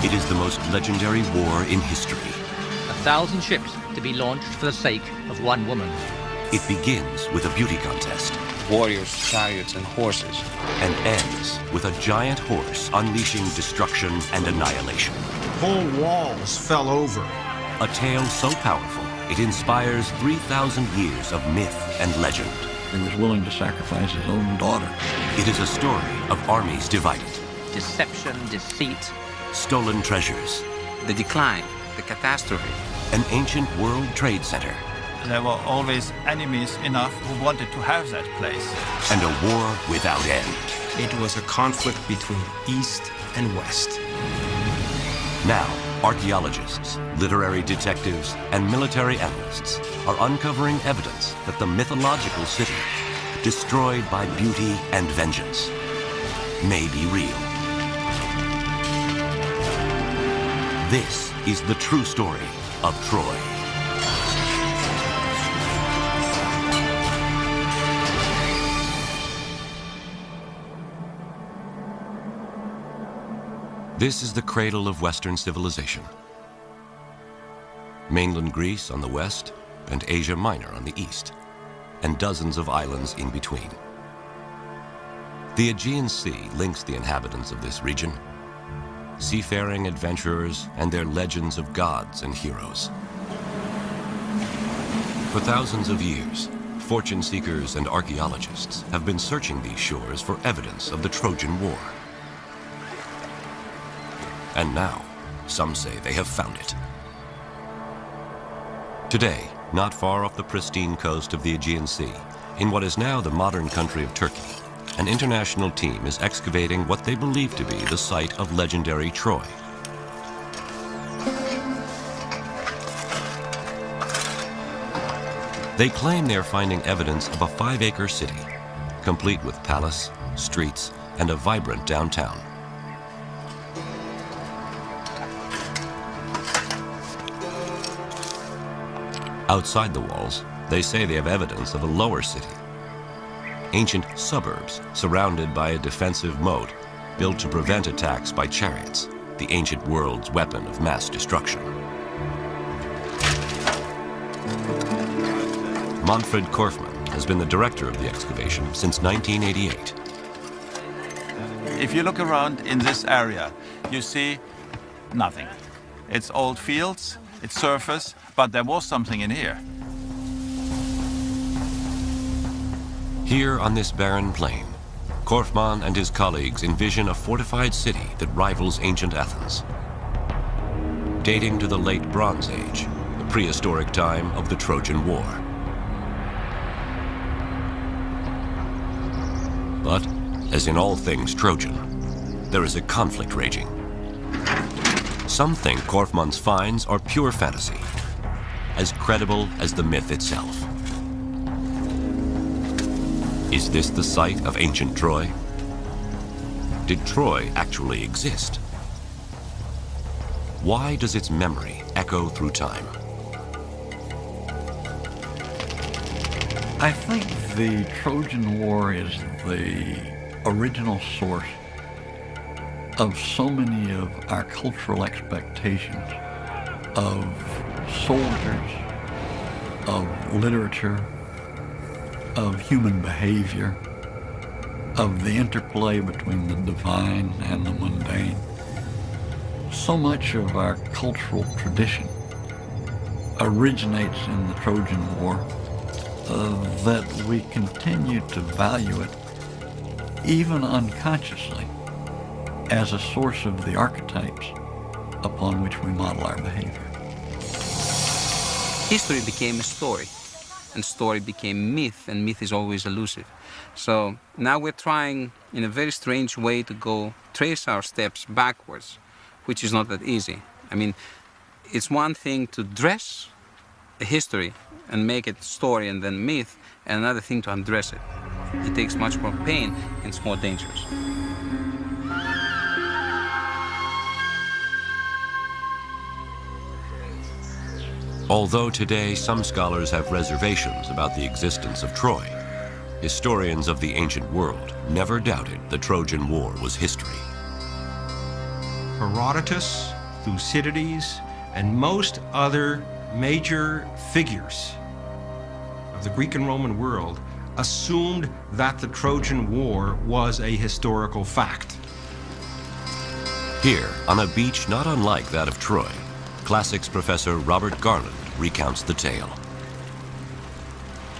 It is the most legendary war in history. 1,000 ships to be launched for the sake of one woman. It begins with a beauty contest. Warriors, chariots, and horses. And ends with a giant horse unleashing destruction and annihilation. Whole walls fell over. A tale so powerful, it inspires 3,000 years of myth and legend. He was willing to sacrifice his own daughter. It is a story of armies divided. Deception, deceit. Stolen treasures. The decline, the catastrophe. An ancient world trade center. There were always enemies enough who wanted to have that place. And a war without end. It was a conflict between East and West. Now, archaeologists, literary detectives, and military analysts are uncovering evidence that the mythological city, destroyed by beauty and vengeance, may be real. This is the true story of Troy. This is the cradle of Western civilization. Mainland Greece on the west and Asia Minor on the east, and dozens of islands in between. The Aegean Sea links the inhabitants of this region, seafaring adventurers and their legends of gods and heroes. For thousands of years, fortune seekers and archaeologists have been searching these shores for evidence of the Trojan War. And now, some say they have found it. Today, not far off the pristine coast of the Aegean Sea, in what is now the modern country of Turkey, an international team is excavating what they believe to be the site of legendary Troy. They claim they're finding evidence of a 5-acre city, complete with palace, streets, and a vibrant downtown. Outside the walls, they say they have evidence of a lower city. Ancient suburbs surrounded by a defensive moat built to prevent attacks by chariots, the ancient world's weapon of mass destruction. Manfred Korfmann has been the director of the excavation since 1988. If you look around in this area, you see nothing. It's old fields, it's surface, but there was something in here. Here on this barren plain, Korfmann and his colleagues envision a fortified city that rivals ancient Athens. Dating to the late Bronze Age, the prehistoric time of the Trojan War. But, as in all things Trojan, there is a conflict raging. Some think Korfmann's finds are pure fantasy, as credible as the myth itself. Is this the site of ancient Troy? Did Troy actually exist? Why does its memory echo through time? I think the Trojan War is the original source of so many of our cultural expectations of soldiers, of literature, of human behavior, of the interplay between the divine and the mundane. So much of our cultural tradition originates in the Trojan War that we continue to value it, even unconsciously, as a source of the archetypes upon which we model our behavior. History became a story, and story became myth, and myth is always elusive. So now we're trying, in a very strange way, to trace our steps backwards, which is not that easy. I mean, it's one thing to dress a history and make it story and then myth, and another thing to undress it. It takes much more pain, and it's more dangerous. Although today some scholars have reservations about the existence of Troy, historians of the ancient world never doubted the Trojan War was history. Herodotus Thucydides, and most other major figures of the Greek and Roman world assumed that the Trojan War was a historical fact. Here, on a beach not unlike that of Troy, classics professor Robert Garland recounts the tale.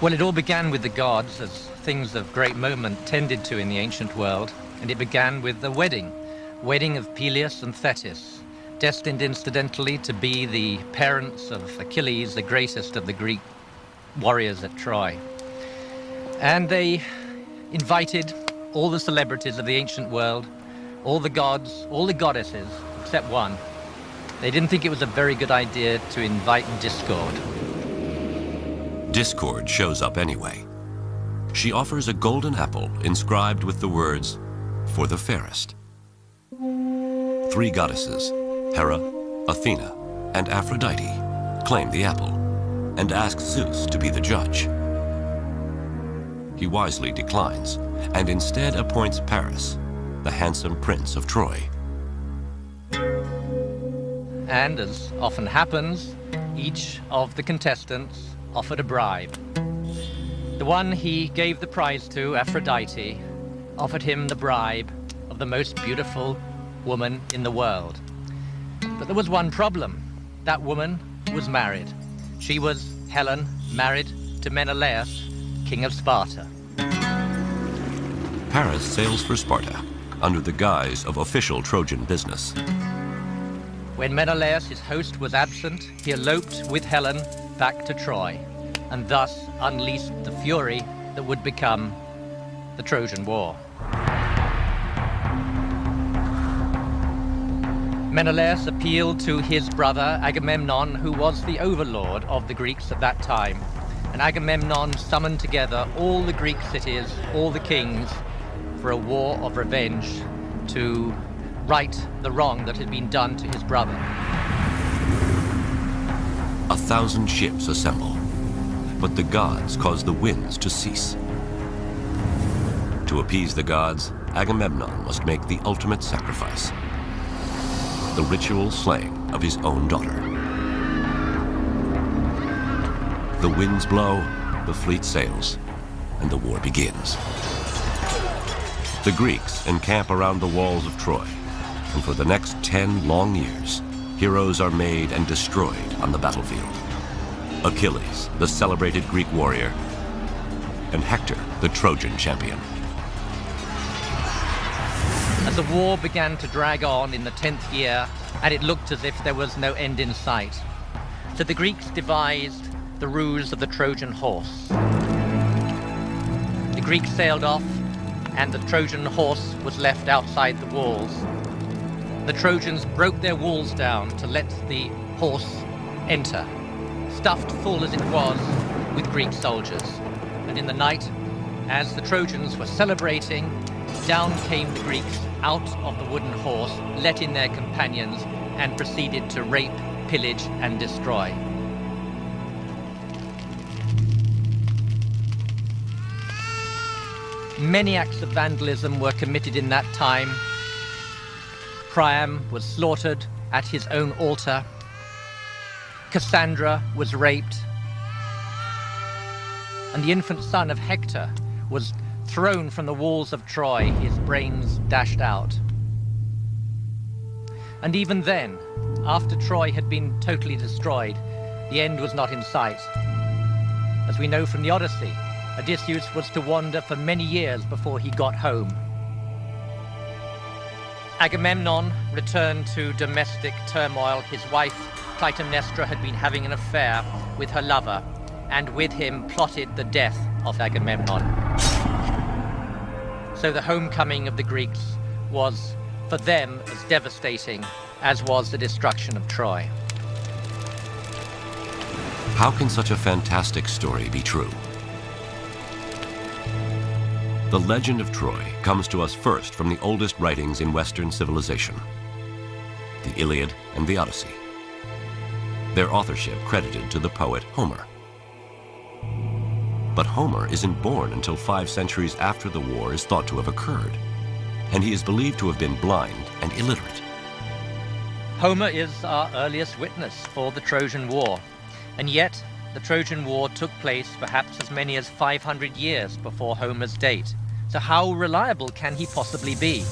Well, it all began with the gods, as things of great moment tended to in the ancient world, and it began with the wedding of Peleus and Thetis, destined incidentally to be the parents of Achilles, the greatest of the Greek warriors at Troy. And they invited all the celebrities of the ancient world, all the gods, all the goddesses, except one. They didn't think it was a very good idea to invite Discord. Discord shows up anyway. She offers a golden apple inscribed with the words, "For the fairest." 3 goddesses, Hera, Athena, and Aphrodite, claim the apple and ask Zeus to be the judge. He wisely declines and instead appoints Paris, the handsome prince of Troy. And as often happens, each of the contestants offered a bribe. The one he gave the prize to, Aphrodite, offered him the bribe of the most beautiful woman in the world. But there was one problem. That woman was married. She was Helen, married to Menelaus, King of Sparta. Paris sails for Sparta under the guise of official Trojan business. When Menelaus, his host, was absent, he eloped with Helen back to Troy, and thus unleashed the fury that would become the Trojan War. Menelaus appealed to his brother Agamemnon, who was the overlord of the Greeks at that time. And Agamemnon summoned together all the Greek cities, all the kings, for a war of revenge to right the wrong that had been done to his brother. 1,000 ships assemble, but the gods cause the winds to cease. To appease the gods, Agamemnon must make the ultimate sacrifice, the ritual slaying of his own daughter. The winds blow, the fleet sails, and the war begins. The Greeks encamp around the walls of Troy, and for the next 10 long years, heroes are made and destroyed on the battlefield. Achilles, the celebrated Greek warrior, and Hector, the Trojan champion. As the war began to drag on in the 10th year, and it looked as if there was no end in sight, so the Greeks devised the ruse of the Trojan horse. The Greeks sailed off, and the Trojan horse was left outside the walls. The Trojans broke their walls down to let the horse enter, stuffed full as it was with Greek soldiers. And in the night, as the Trojans were celebrating, down came the Greeks out of the wooden horse, let in their companions, and proceeded to rape, pillage, and destroy. Many acts of vandalism were committed in that time. Priam was slaughtered at his own altar. Cassandra was raped. And the infant son of Hector was thrown from the walls of Troy, his brains dashed out. And even then, after Troy had been totally destroyed, the end was not in sight. As we know from the Odyssey, Odysseus was to wander for many years before he got home. Agamemnon returned to domestic turmoil. His wife, Clytemnestra, had been having an affair with her lover, and with him plotted the death of Agamemnon. So the homecoming of the Greeks was, for them, as devastating as was the destruction of Troy. How can such a fantastic story be true? The legend of Troy comes to us first from the oldest writings in Western civilization, the Iliad and the Odyssey, their authorship credited to the poet Homer. But Homer isn't born until 5 centuries after the war is thought to have occurred, and he is believed to have been blind and illiterate. Homer is our earliest witness for the Trojan War, and yet the Trojan War took place perhaps as many as 500 years before Homer's date. So how reliable can he possibly be?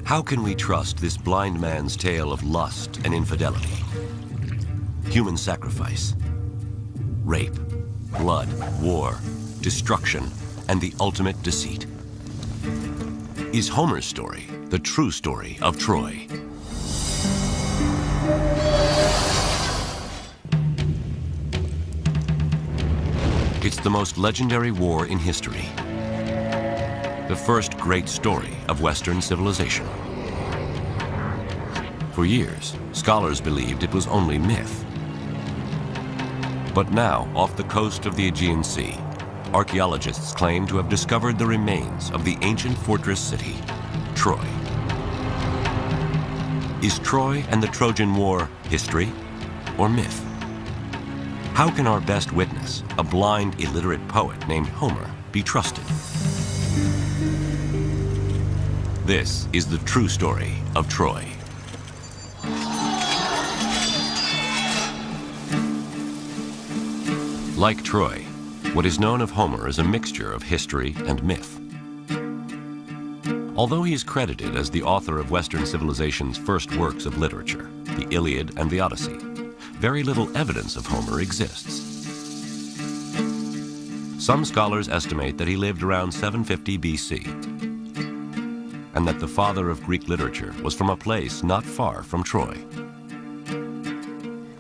How can we trust this blind man's tale of lust and infidelity, human sacrifice, rape, blood, war, destruction, and the ultimate deceit? Is Homer's story the true story of Troy? It's the most legendary war in history. The first great story of Western civilization. For years, scholars believed it was only myth. But now, off the coast of the Aegean Sea, archaeologists claim to have discovered the remains of the ancient fortress city, Troy. Is Troy and the Trojan War history or myth? How can our best witness, a blind, illiterate poet named Homer, be trusted? This is the true story of Troy. Like Troy, what is known of Homer is a mixture of history and myth. Although he is credited as the author of Western civilization's first works of literature, the Iliad and the Odyssey, very little evidence of Homer exists. Some scholars estimate that he lived around 750 BC, and that the father of Greek literature was from a place not far from Troy.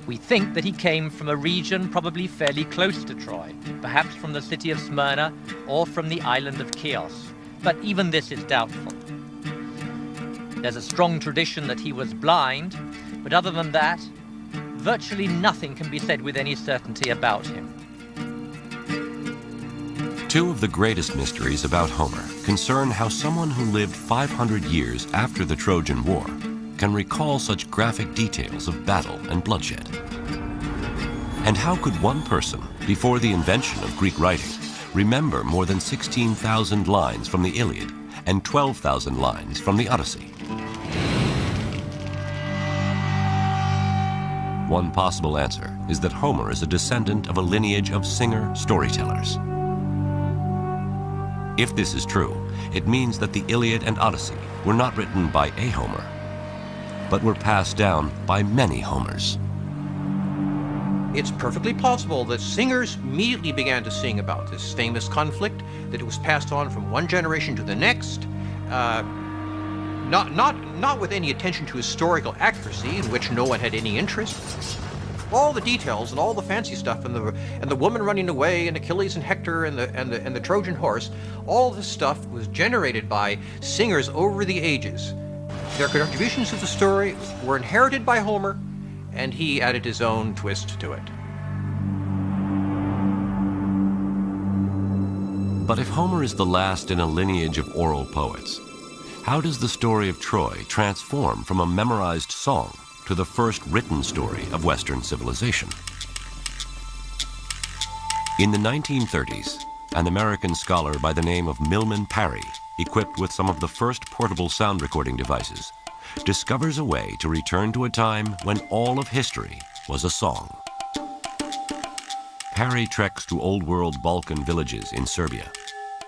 We think that he came from a region probably fairly close to Troy, perhaps from the city of Smyrna or from the island of Chios, but even this is doubtful. There's a strong tradition that he was blind, but other than that, virtually nothing can be said with any certainty about him. Two of the greatest mysteries about Homer concern how someone who lived 500 years after the Trojan War can recall such graphic details of battle and bloodshed. And how could one person, before the invention of Greek writing, remember more than 16,000 lines from the Iliad and 12,000 lines from the Odyssey? One possible answer is that Homer is a descendant of a lineage of singer-storytellers. If this is true, it means that the Iliad and Odyssey were not written by a Homer, but were passed down by many Homers. It's perfectly possible that singers immediately began to sing about this famous conflict, that it was passed on from one generation to the next, not with any attention to historical accuracy, in which no one had any interest. All the details and all the fancy stuff, and the woman running away, and Achilles and Hector, and the Trojan horse, all this stuff was generated by singers over the ages. Their contributions to the story were inherited by Homer, and he added his own twist to it. But if Homer is the last in a lineage of oral poets, how does the story of Troy transform from a memorized song to the first written story of Western civilization? In the 1930s, an American scholar by the name of Milman Parry, equipped with some of the first portable sound recording devices, discovers a way to return to a time when all of history was a song. Parry treks to old-world Balkan villages in Serbia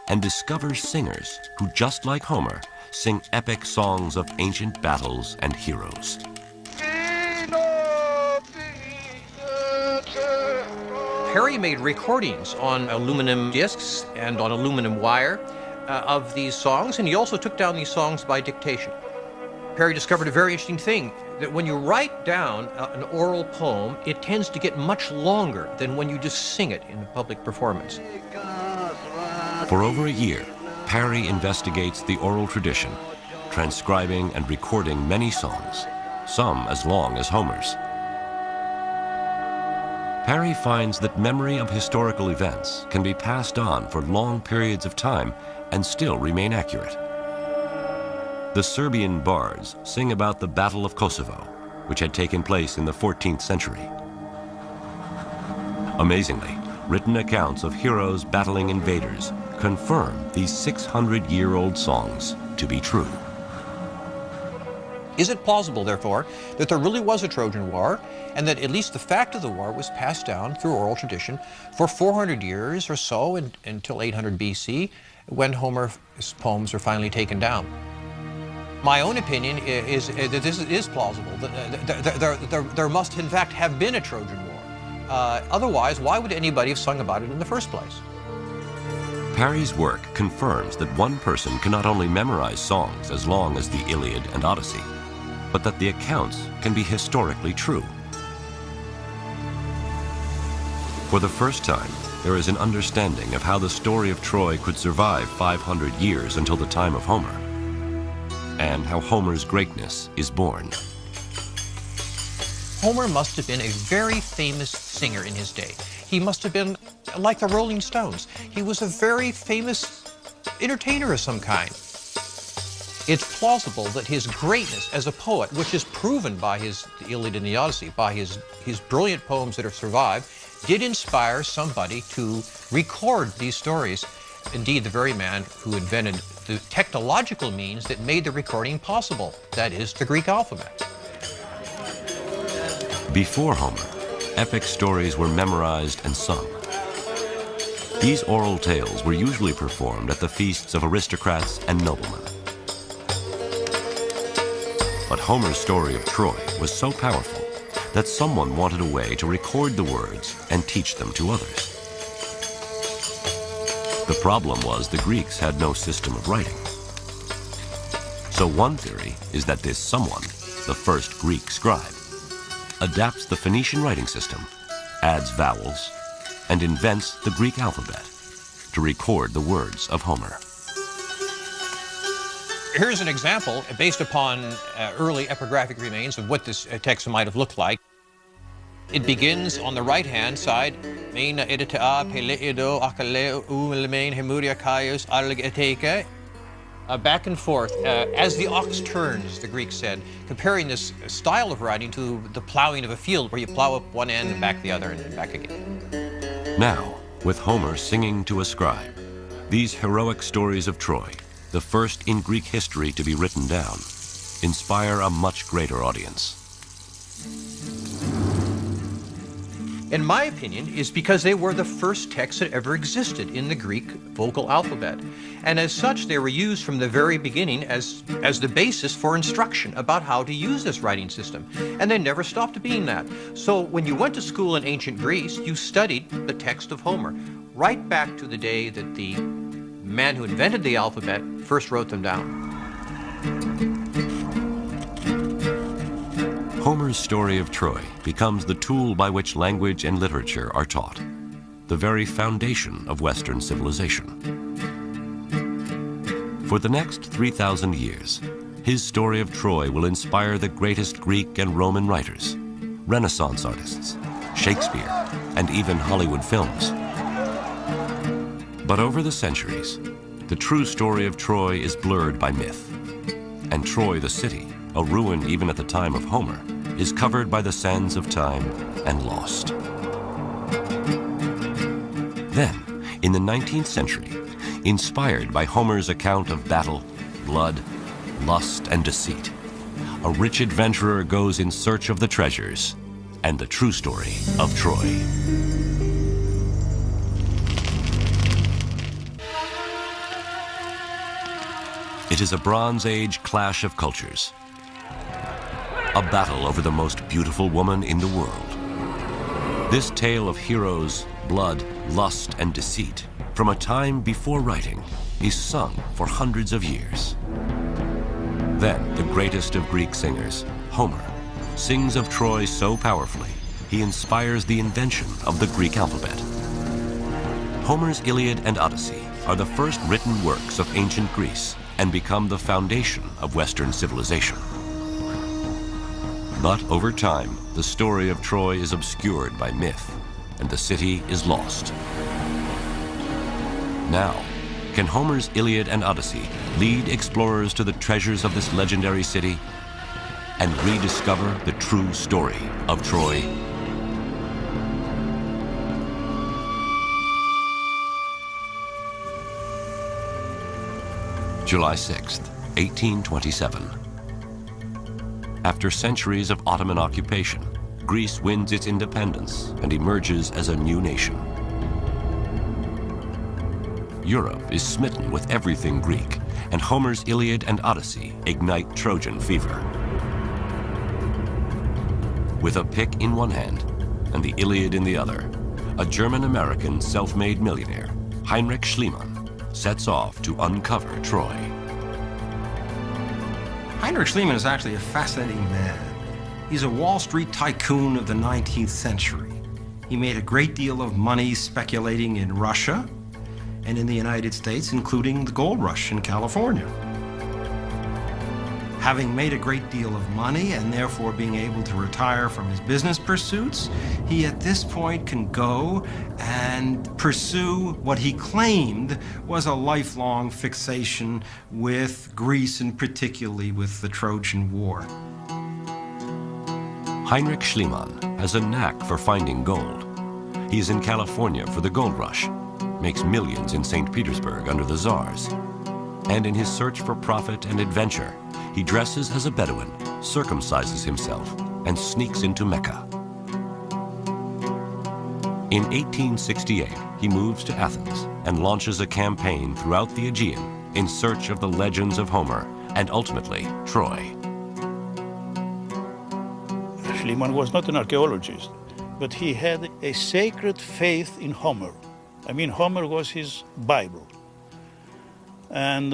and discovers singers who, just like Homer, sing epic songs of ancient battles and heroes. Parry made recordings on aluminum discs and on aluminum wire of these songs, and he also took down these songs by dictation. Parry discovered a very interesting thing, that when you write down an oral poem, it tends to get much longer than when you just sing it in a public performance. For over a year, Parry investigates the oral tradition, transcribing and recording many songs, some as long as Homer's. Parry finds that memory of historical events can be passed on for long periods of time and still remain accurate. The Serbian bards sing about the Battle of Kosovo, which had taken place in the 14th century. Amazingly, written accounts of heroes battling invaders confirm these 600-year-old songs to be true. Is it plausible, therefore, that there really was a Trojan War, and that at least the fact of the war was passed down through oral tradition for 400 years or so until 800 BC, when Homer's poems were finally taken down? My own opinion is that this is plausible. There must, in fact, have been a Trojan War. Otherwise, why would anybody have sung about it in the first place? Parry's work confirms that one person can not only memorize songs as long as the Iliad and Odyssey, but that the accounts can be historically true. For the first time, there is an understanding of how the story of Troy could survive 500 years until the time of Homer, and how Homer's greatness is born. Homer must have been a very famous singer in his day. He must have been like the Rolling Stones. He was a very famous entertainer of some kind. It's plausible that his greatness as a poet, which is proven by the Iliad and the Odyssey, by his brilliant poems that have survived, did inspire somebody to record these stories. Indeed, the very man who invented the technological means that made the recording possible, that is, the Greek alphabet. Before Homer, epic stories were memorized and sung. These oral tales were usually performed at the feasts of aristocrats and noblemen. But Homer's story of Troy was so powerful that someone wanted a way to record the words and teach them to others. The problem was the Greeks had no system of writing. So one theory is that this someone, the first Greek scribe, adapts the Phoenician writing system, adds vowels, and invents the Greek alphabet to record the words of Homer. Here's an example based upon early epigraphic remains of what this text might have looked like. It begins on the right-hand side, back and forth, as the ox turns, the Greeks said, comparing this style of writing to the plowing of a field where you plow up one end and back the other and then back again. Now, with Homer singing to a scribe, these heroic stories of Troy, the first in Greek history to be written down, inspire a much greater audience. In my opinion, is because they were the first texts that ever existed in the Greek vocal alphabet. And as such, they were used from the very beginning as the basis for instruction about how to use this writing system. And they never stopped being that. So when you went to school in ancient Greece, you studied the text of Homer, right back to the day that the man who invented the alphabet first wrote them down. Homer's story of Troy becomes the tool by which language and literature are taught, the very foundation of Western civilization. For the next 3,000 years, his story of Troy will inspire the greatest Greek and Roman writers, Renaissance artists, Shakespeare, and even Hollywood films. But over the centuries, the true story of Troy is blurred by myth, and Troy the city, a ruin even at the time of Homer, is covered by the sands of time and lost. Then, in the 19th century, inspired by Homer's account of battle, blood, lust, and deceit, a rich adventurer goes in search of the treasures and the true story of Troy. It is a Bronze Age clash of cultures, a battle over the most beautiful woman in the world. This tale of heroes, blood, lust, and deceit from a time before writing is sung for hundreds of years. Then the greatest of Greek singers, Homer, sings of Troy so powerfully he inspires the invention of the Greek alphabet. Homer's Iliad and Odyssey are the first written works of ancient Greece and become the foundation of Western civilization. But over time, the story of Troy is obscured by myth, and the city is lost. Now, can Homer's Iliad and Odyssey lead explorers to the treasures of this legendary city and rediscover the true story of Troy? July 6th, 1827. After centuries of Ottoman occupation, Greece wins its independence and emerges as a new nation. Europe is smitten with everything Greek, and Homer's Iliad and Odyssey ignite Trojan fever. With a pick in one hand and the Iliad in the other, a German-American self-made millionaire, Heinrich Schliemann, sets off to uncover Troy. Heinrich Schliemann is actually a fascinating man. He's a Wall Street tycoon of the 19th century. He made a great deal of money speculating in Russia and in the United States, including the gold rush in California. Having made a great deal of money and therefore being able to retire from his business pursuits, he at this point can go and pursue what he claimed was a lifelong fixation with Greece and particularly with the Trojan War. Heinrich Schliemann has a knack for finding gold. He's in California for the gold rush, makes millions in St. Petersburg under the Tsars. And in his search for profit and adventure, he dresses as a Bedouin, circumcises himself, and sneaks into Mecca. In 1868, he moves to Athens and launches a campaign throughout the Aegean in search of the legends of Homer and ultimately Troy. Schliemann was not an archaeologist, but he had a sacred faith in Homer. I mean, Homer was his Bible. And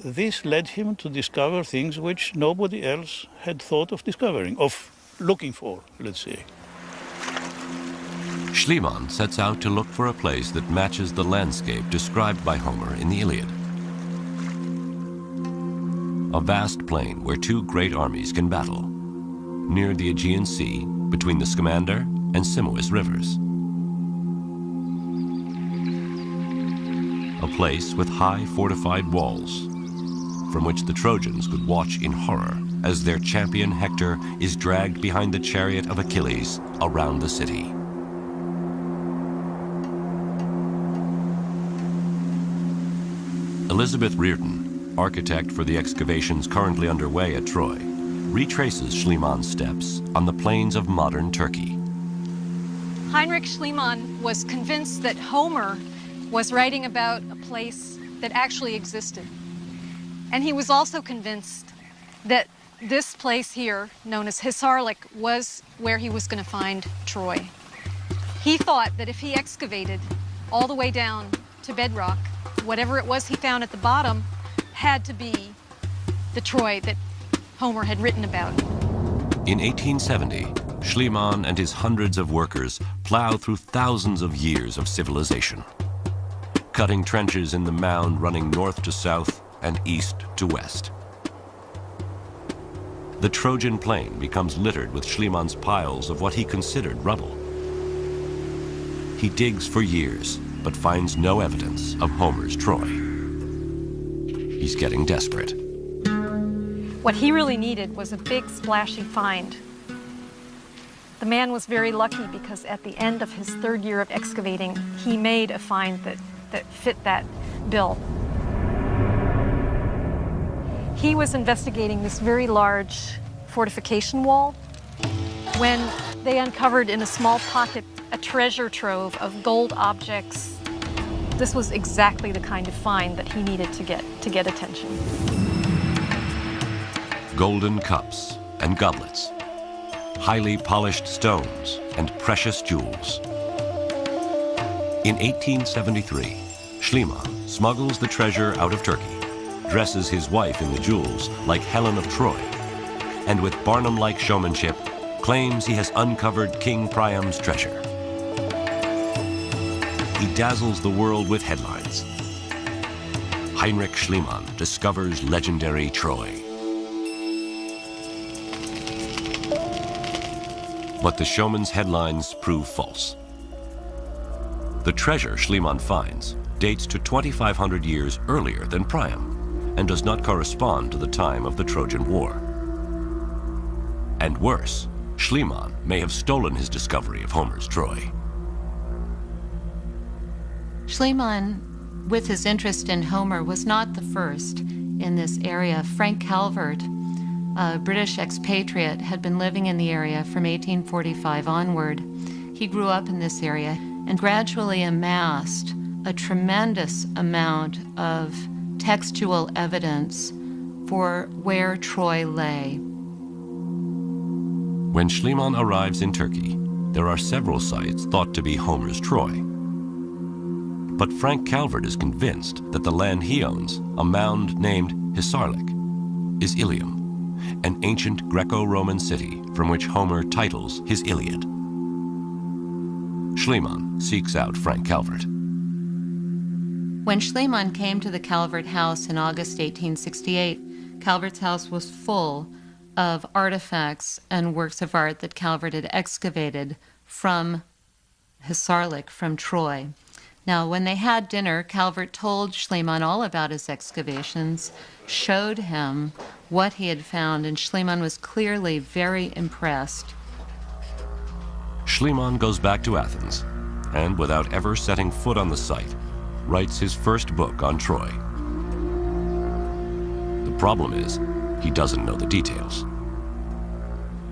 this led him to discover things which nobody else had thought of discovering, of looking for, let's say. Schliemann sets out to look for a place that matches the landscape described by Homer in the Iliad. A vast plain where two great armies can battle, near the Aegean Sea, between the Scamander and Simois rivers. A place with high fortified walls, from which the Trojans could watch in horror as their champion Hector is dragged behind the chariot of Achilles around the city. Elizabeth Reardon, architect for the excavations currently underway at Troy, retraces Schliemann's steps on the plains of modern Turkey. Heinrich Schliemann was convinced that Homer was writing about a place that actually existed. And he was also convinced that this place here, known as Hisarlik, was where he was going to find Troy. He thought that if he excavated all the way down to bedrock, whatever it was he found at the bottom had to be the Troy that Homer had written about. In 1870, Schliemann and his hundreds of workers plow through thousands of years of civilization, cutting trenches in the mound running north to south and east to west. The Trojan plain becomes littered with Schliemann's piles of what he considered rubble. He digs for years, but finds no evidence of Homer's Troy. He's getting desperate. What he really needed was a big, splashy find. The man was very lucky because at the end of his third year of excavating, he made a find that fit that bill. He was investigating this very large fortification wall when they uncovered in a small pocket a treasure trove of gold objects. This was exactly the kind of find that he needed to get attention. Golden cups and goblets, highly polished stones and precious jewels. In 1873, Schliemann smuggles the treasure out of Turkey, dresses his wife in the jewels like Helen of Troy, and with Barnum-like showmanship, claims he has uncovered King Priam's treasure. He dazzles the world with headlines. Heinrich Schliemann discovers legendary Troy. But the showman's headlines prove false. The treasure Schliemann finds dates to 2,500 years earlier than Priam and does not correspond to the time of the Trojan War. And worse, Schliemann may have stolen his discovery of Homer's Troy. Schliemann, with his interest in Homer, was not the first in this area. Frank Calvert a British expatriate, had been living in the area from 1845 onward. He grew up in this area and gradually amassed a tremendous amount of textual evidence for where Troy lay. When Schliemann arrives in Turkey, there are several sites thought to be Homer's Troy. But Frank Calvert is convinced that the land he owns, a mound named Hisarlik, is Ilium, an ancient Greco-Roman city from which Homer titles his Iliad. Schliemann seeks out Frank Calvert. When Schliemann came to the Calvert house in August 1868, Calvert's house was full of artifacts and works of art that Calvert had excavated from Hisarlik, from Troy. Now, when they had dinner, Calvert told Schliemann all about his excavations, showed him what he had found, and Schliemann was clearly very impressed. Schliemann goes back to Athens, and without ever setting foot on the site, writes his first book on Troy. The problem is, he doesn't know the details.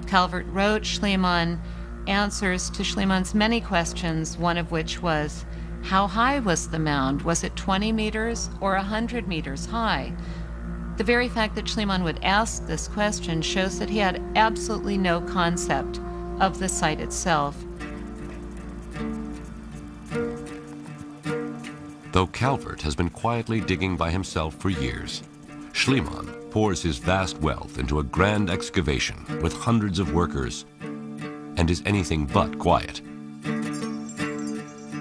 Calvert wrote Schliemann answers to Schliemann's many questions, one of which was, how high was the mound? Was it 20 meters or 100 meters high? The very fact that Schliemann would ask this question shows that he had absolutely no concept of the site itself. Though Calvert has been quietly digging by himself for years, Schliemann pours his vast wealth into a grand excavation with hundreds of workers and is anything but quiet.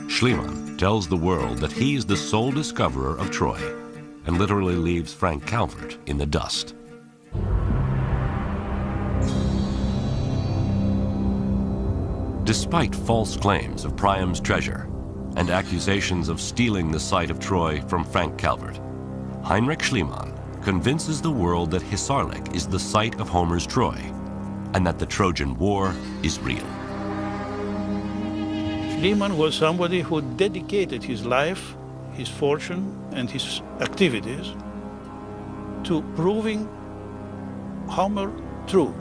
Schliemann tells the world that he is the sole discoverer of Troy and literally leaves Frank Calvert in the dust. Despite false claims of Priam's treasure and accusations of stealing the site of Troy from Frank Calvert, Heinrich Schliemann convinces the world that Hisarlik is the site of Homer's Troy and that the Trojan War is real. Schliemann was somebody who dedicated his life, his fortune, and his activities to proving Homer true.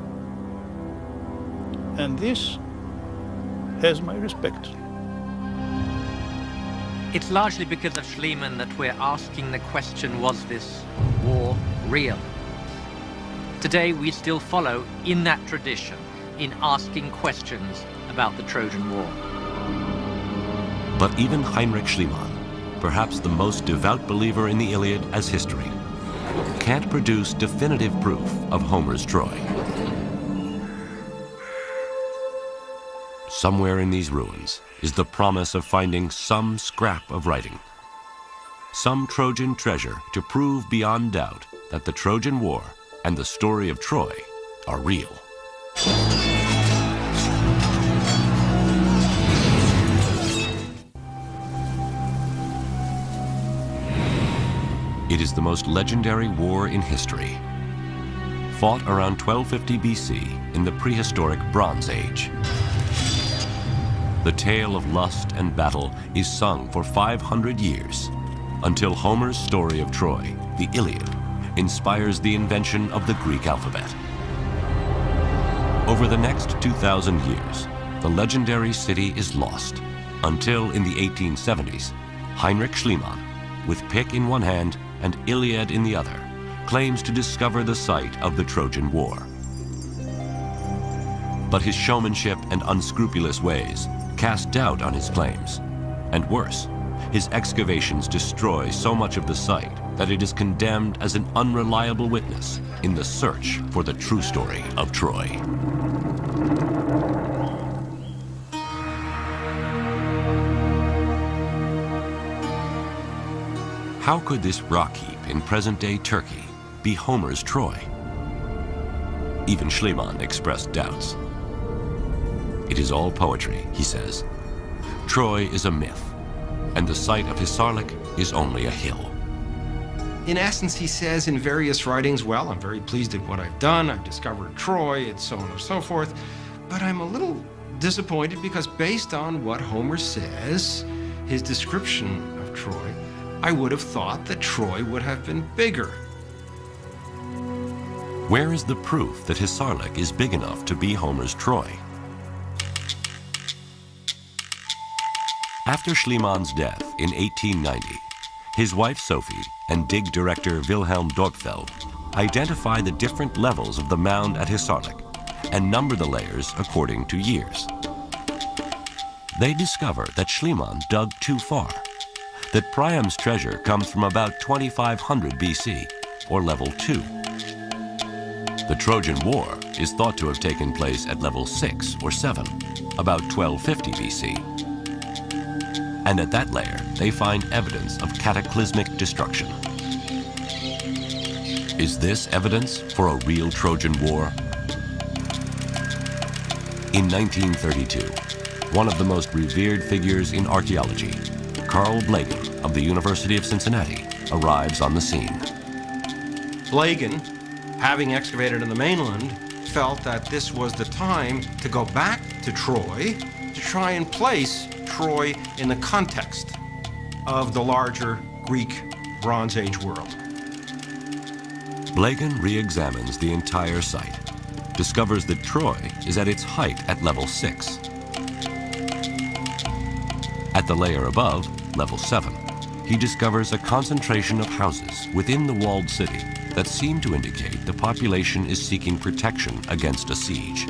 And this has my respect. It's largely because of Schliemann that we're asking the question, was this war real? Today we still follow in that tradition in asking questions about the Trojan War. But even Heinrich Schliemann, perhaps the most devout believer in the Iliad as history, can't produce definitive proof of Homer's Troy. Somewhere in these ruins is the promise of finding some scrap of writing, some Trojan treasure to prove beyond doubt that the Trojan War and the story of Troy are real. It is the most legendary war in history, fought around 1250 BC in the prehistoric Bronze Age. The tale of lust and battle is sung for 500 years, until Homer's story of Troy, the Iliad, inspires the invention of the Greek alphabet. Over the next 2,000 years, the legendary city is lost, until in the 1870s, Heinrich Schliemann, with pick in one hand and Iliad in the other, claims to discover the site of the Trojan War. But his showmanship and unscrupulous ways cast doubt on his claims. And worse, his excavations destroy so much of the site that it is condemned as an unreliable witness in the search for the true story of Troy. How could this rock heap in present-day Turkey be Homer's Troy? Even Schliemann expressed doubts. It is all poetry, he says. Troy is a myth, and the site of Hisarlik is only a hill. In essence, he says in various writings, well, I'm very pleased at what I've done. I've discovered Troy, and so on and so forth. But I'm a little disappointed because based on what Homer says, his description of Troy, I would have thought that Troy would have been bigger. Where is the proof that Hisarlik is big enough to be Homer's Troy? After Schliemann's death in 1890, his wife Sophie and dig director Wilhelm Dörpfeld identify the different levels of the mound at Hisarlik and number the layers according to years. They discover that Schliemann dug too far, that Priam's treasure comes from about 2500 BC, or level 2. The Trojan War is thought to have taken place at level 6 or 7, about 1250 BC. And at that layer, they find evidence of cataclysmic destruction. Is this evidence for a real Trojan War? In 1932, one of the most revered figures in archaeology, Carl Blegen of the University of Cincinnati, arrives on the scene. Blegen, having excavated in the mainland, felt that this was the time to go back to Troy to try and place Troy in the context of the larger Greek Bronze Age world. Blegen re-examines the entire site, discovers that Troy is at its height at level 6. At the layer above, level 7, he discovers a concentration of houses within the walled city that seem to indicate the population is seeking protection against a siege.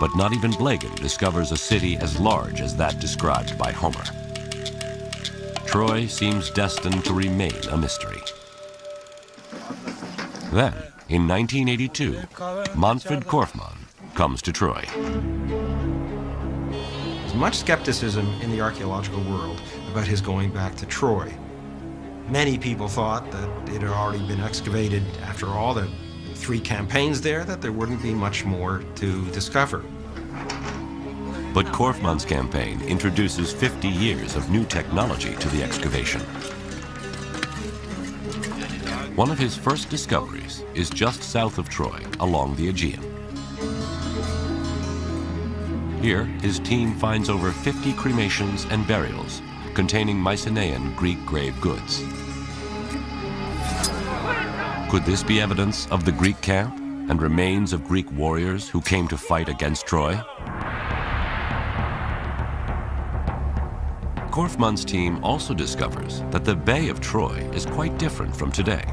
But not even Blegen discovers a city as large as that described by Homer. Troy seems destined to remain a mystery. Then, in 1982, Manfred Korfmann comes to Troy. There's much skepticism in the archaeological world about his going back to Troy. Many people thought that it had already been excavated after all the 3 campaigns there, that there wouldn't be much more to discover. But Korfmann's campaign introduces 50 years of new technology to the excavation. One of his first discoveries is just south of Troy, along the Aegean. Here, his team finds over 50 cremations and burials containing Mycenaean Greek grave goods. Could this be evidence of the Greek camp and remains of Greek warriors who came to fight against Troy? Korfmann's team also discovers that the Bay of Troy is quite different from today.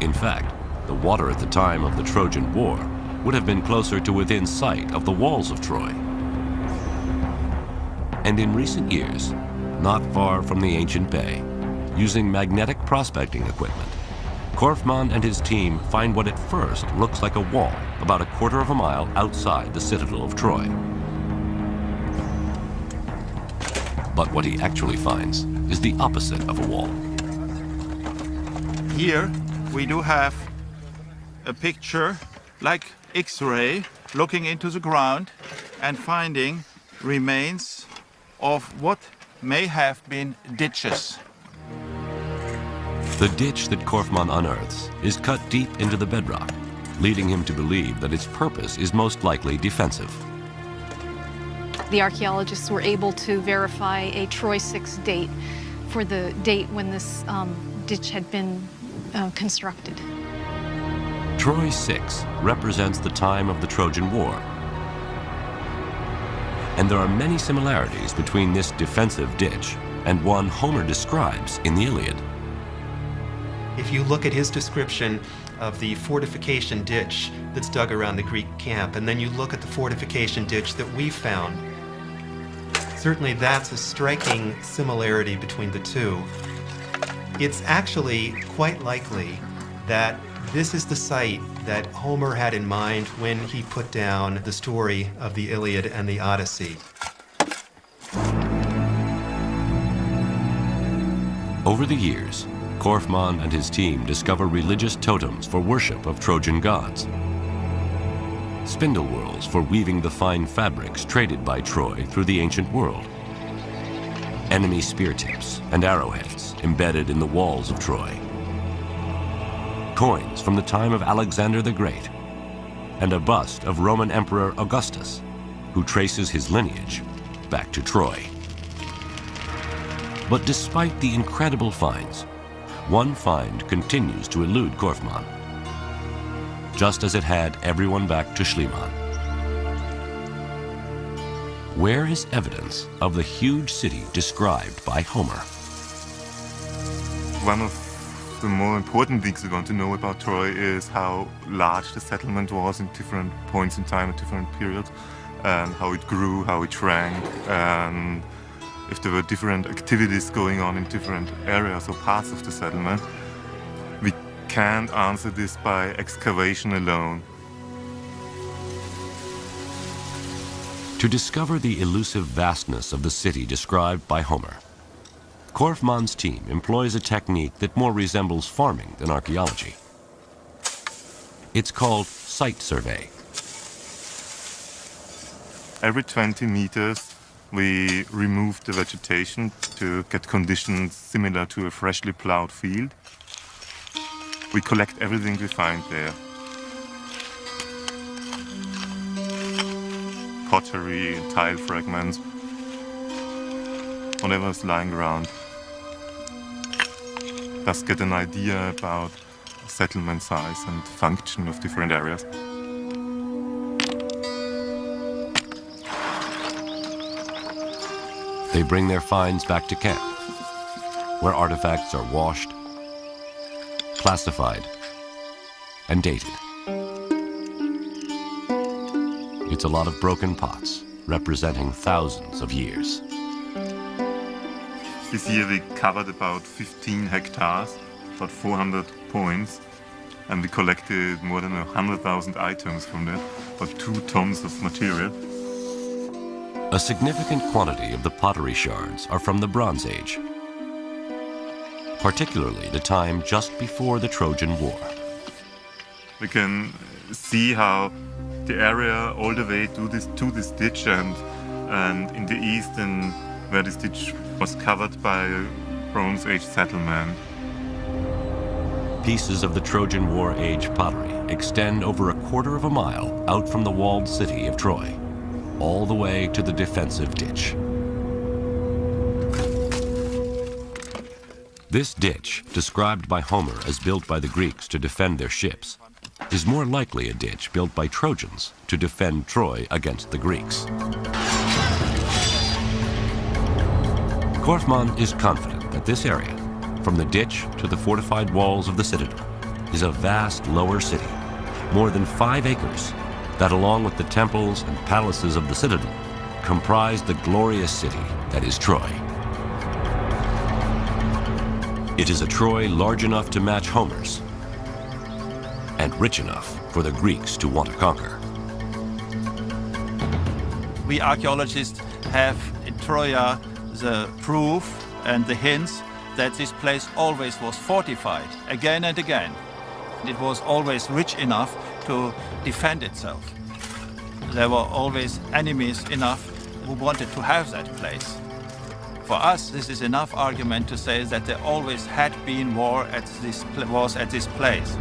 In fact, the water at the time of the Trojan War would have been closer to within sight of the walls of Troy. And in recent years, not far from the ancient bay, using magnetic prospecting equipment, Korfmann and his team find what at first looks like a wall about a quarter of a mile outside the citadel of Troy. But what he actually finds is the opposite of a wall. Here we do have a picture like X-ray looking into the ground and finding remains of what may have been ditches. The ditch that Korfmann unearths is cut deep into the bedrock, leading him to believe that its purpose is most likely defensive. The archaeologists were able to verify a Troy 6 date for the date when this ditch had been constructed. Troy 6 represents the time of the Trojan War. And there are many similarities between this defensive ditch and one Homer describes in the Iliad. If you look at his description of the fortification ditch that's dug around the Greek camp, and then you look at the fortification ditch that we found, certainly that's a striking similarity between the two. It's actually quite likely that this is the site that Homer had in mind when he put down the story of the Iliad and the Odyssey. Over the years, Korfmann and his team discover religious totems for worship of Trojan gods, spindle whorls for weaving the fine fabrics traded by Troy through the ancient world, enemy spear tips and arrowheads embedded in the walls of Troy, coins from the time of Alexander the Great, and a bust of Roman Emperor Augustus, who traces his lineage back to Troy. But despite the incredible finds, one find continues to elude Korfmann, just as it had everyone back to Schliemann. Where is evidence of the huge city described by Homer? One of the more important things we want to know about Troy is how large the settlement was in different points in time at different periods, and how it grew, how it shrank, and if there were different activities going on in different areas or parts of the settlement. We can't answer this by excavation alone. To discover the elusive vastness of the city described by Homer, Korfmann's team employs a technique that more resembles farming than archaeology. It's called site survey. Every 20 meters, we remove the vegetation to get conditions similar to a freshly plowed field. We collect everything we find there. Pottery, tile fragments, whatever is lying around. Thus get an idea about settlement size and function of different areas. They bring their finds back to camp, where artifacts are washed, classified, and dated. It's a lot of broken pots, representing thousands of years. This year we covered about 15 hectares, about 400 points, and we collected more than 100,000 items from that, about 2 tons of material. A significant quantity of the pottery shards are from the Bronze Age, particularly the time just before the Trojan War. We can see how the area all the way to this ditch and in the east, and where this ditch was covered by a Bronze Age settlement. Pieces of the Trojan War age pottery extend over a quarter of a mile out from the walled city of Troy, all the way to the defensive ditch. This ditch, described by Homer as built by the Greeks to defend their ships, is more likely a ditch built by Trojans to defend Troy against the Greeks. Korfmann is confident that this area, from the ditch to the fortified walls of the citadel, is a vast lower city, more than 5 acres, that along with the temples and palaces of the citadel, comprise the glorious city that is Troy. It is a Troy large enough to match Homer's, and rich enough for the Greeks to want to conquer. We archaeologists have in Troia the proof and the hints that this place always was fortified again and again. It was always rich enough to defend itself. There were always enemies enough who wanted to have that place. For us, this is enough argument to say that there always had been war at this place.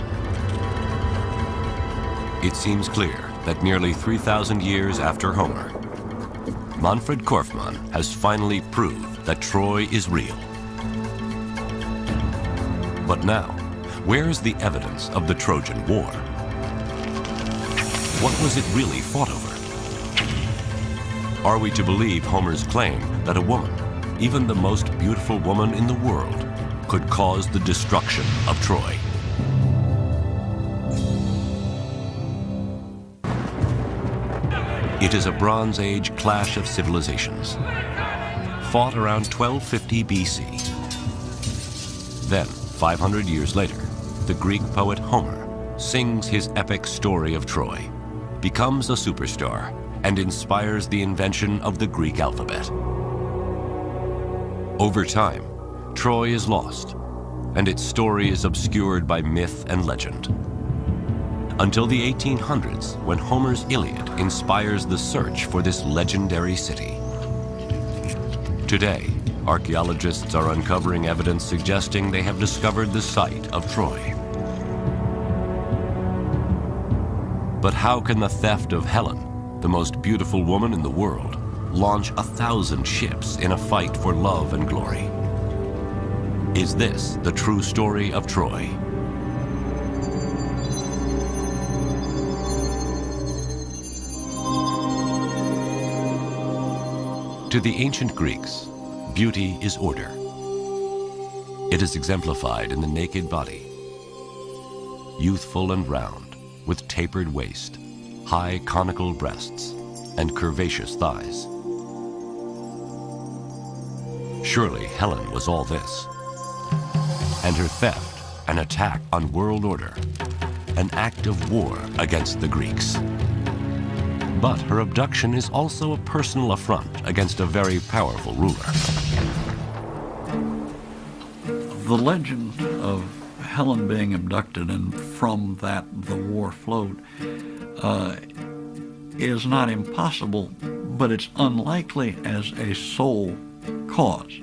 It seems clear that nearly 3,000 years after Homer, Manfred Korfmann has finally proved that Troy is real. But now, where is the evidence of the Trojan War? What was it really fought over? Are we to believe Homer's claim that a woman, even the most beautiful woman in the world, could cause the destruction of Troy? It is a Bronze Age clash of civilizations, fought around 1250 BC. Then, 500 years later, the Greek poet Homer sings his epic story of Troy, becomes a superstar, and inspires the invention of the Greek alphabet. Over time, Troy is lost, and its story is obscured by myth and legend. Until the 1800s, when Homer's Iliad inspires the search for this legendary city. Today, archaeologists are uncovering evidence suggesting they have discovered the site of Troy. But how can the theft of Helen, the most beautiful woman in the world, launch 1,000 ships in a fight for love and glory? Is this the true story of Troy? To the ancient Greeks, beauty is order. It is exemplified in the naked body, youthful and round, with tapered waist, high conical breasts, and curvaceous thighs. Surely Helen was all this. And her theft, an attack on world order, an act of war against the Greeks. But her abduction is also a personal affront against a very powerful ruler. The legend of Helen being abducted and from that the war flowed is not impossible, but it's unlikely as a sole cause.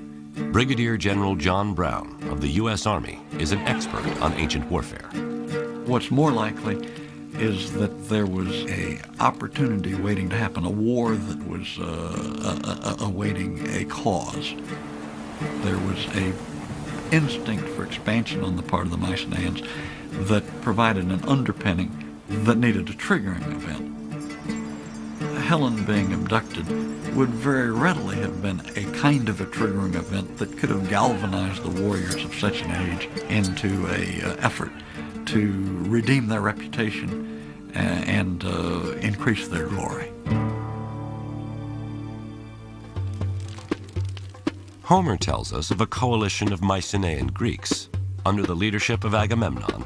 Brigadier General John Brown of the U.S. Army is an expert on ancient warfare. What's more likely is that there was an opportunity waiting to happen, a war that was awaiting a cause. There was a instinct for expansion on the part of the Mycenaeans that provided an underpinning that needed a triggering event. Helen being abducted would very readily have been a kind of a triggering event that could have galvanized the warriors of such an age into an effort to redeem their reputation and increase their glory. Homer tells us of a coalition of Mycenaean Greeks under the leadership of Agamemnon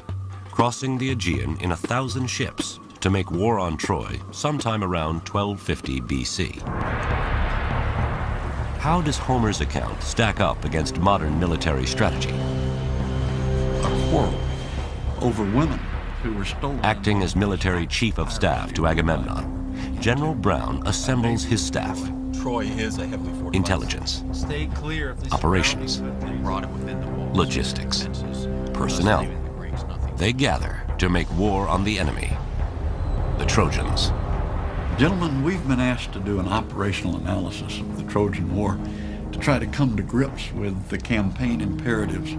crossing the Aegean in 1,000 ships to make war on Troy sometime around 1250 BC. How does Homer's account stack up against modern military strategy? A quarrel over women who were stolen. Acting as military chief of staff to Agamemnon, General Brown assembles his staff. Troy is a heavily fortified. Intelligence, Stay clear of this operations, logistics, personnel. They gather to make war on the enemy, the Trojans. Gentlemen, we've been asked to do an operational analysis of the Trojan War to try to come to grips with the campaign imperatives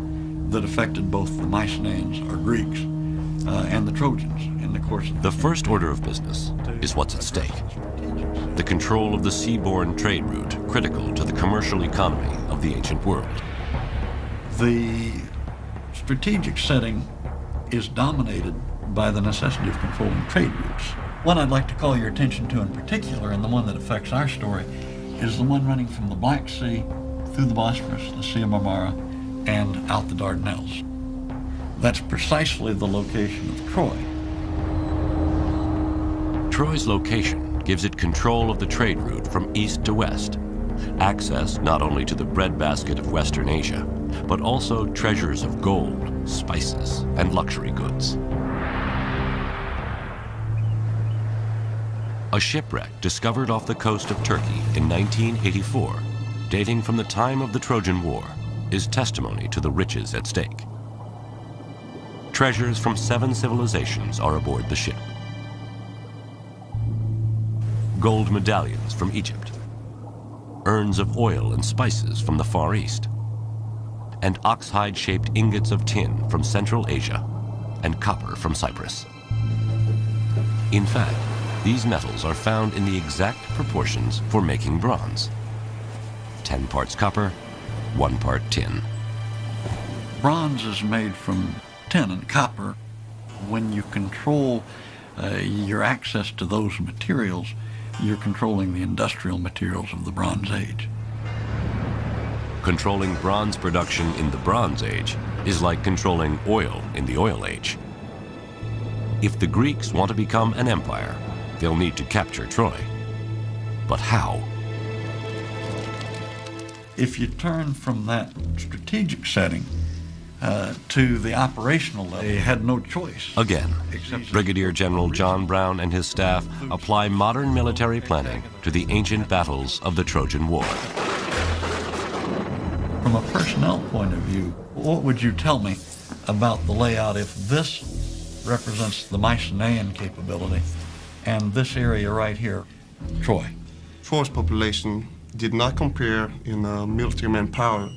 that affected both the Mycenaeans, or Greeks, and the Trojans in the course of the first order of business is what's at stake. The control of the seaborne trade route critical to the commercial economy of the ancient world. The strategic setting is dominated by the necessity of controlling trade routes. One I'd like to call your attention to in particular, and the one that affects our story, is the one running from the Black Sea through the Bosphorus, the Sea of Marmara, and out the Dardanelles. That's precisely the location of Troy. Troy's location gives it control of the trade route from east to west, access not only to the breadbasket of Western Asia, but also treasures of gold, spices, and luxury goods. A shipwreck discovered off the coast of Turkey in 1984, dating from the time of the Trojan War, is testimony to the riches at stake. Treasures from 7 civilizations are aboard the ship. Gold medallions from Egypt, urns of oil and spices from the Far East, and oxhide-shaped ingots of tin from Central Asia, and copper from Cyprus. In fact, these metals are found in the exact proportions for making bronze. 10 parts copper, 1 part tin. Bronze is made from tin and copper. When you control your access to those materials, you're controlling the industrial materials of the Bronze Age. Controlling bronze production in the Bronze Age is like controlling oil in the Oil Age. If the Greeks want to become an empire, they'll need to capture Troy. But how? If you turn from that strategic setting to the operational level, they had no choice. Again, Brigadier General John Brown and his staff apply modern military planning to the ancient battles of the Trojan War. From a personnel point of view, what would you tell me about the layout if this represents the Mycenaean capability and this area right here, Troy? Troy's population did not compare in military manpower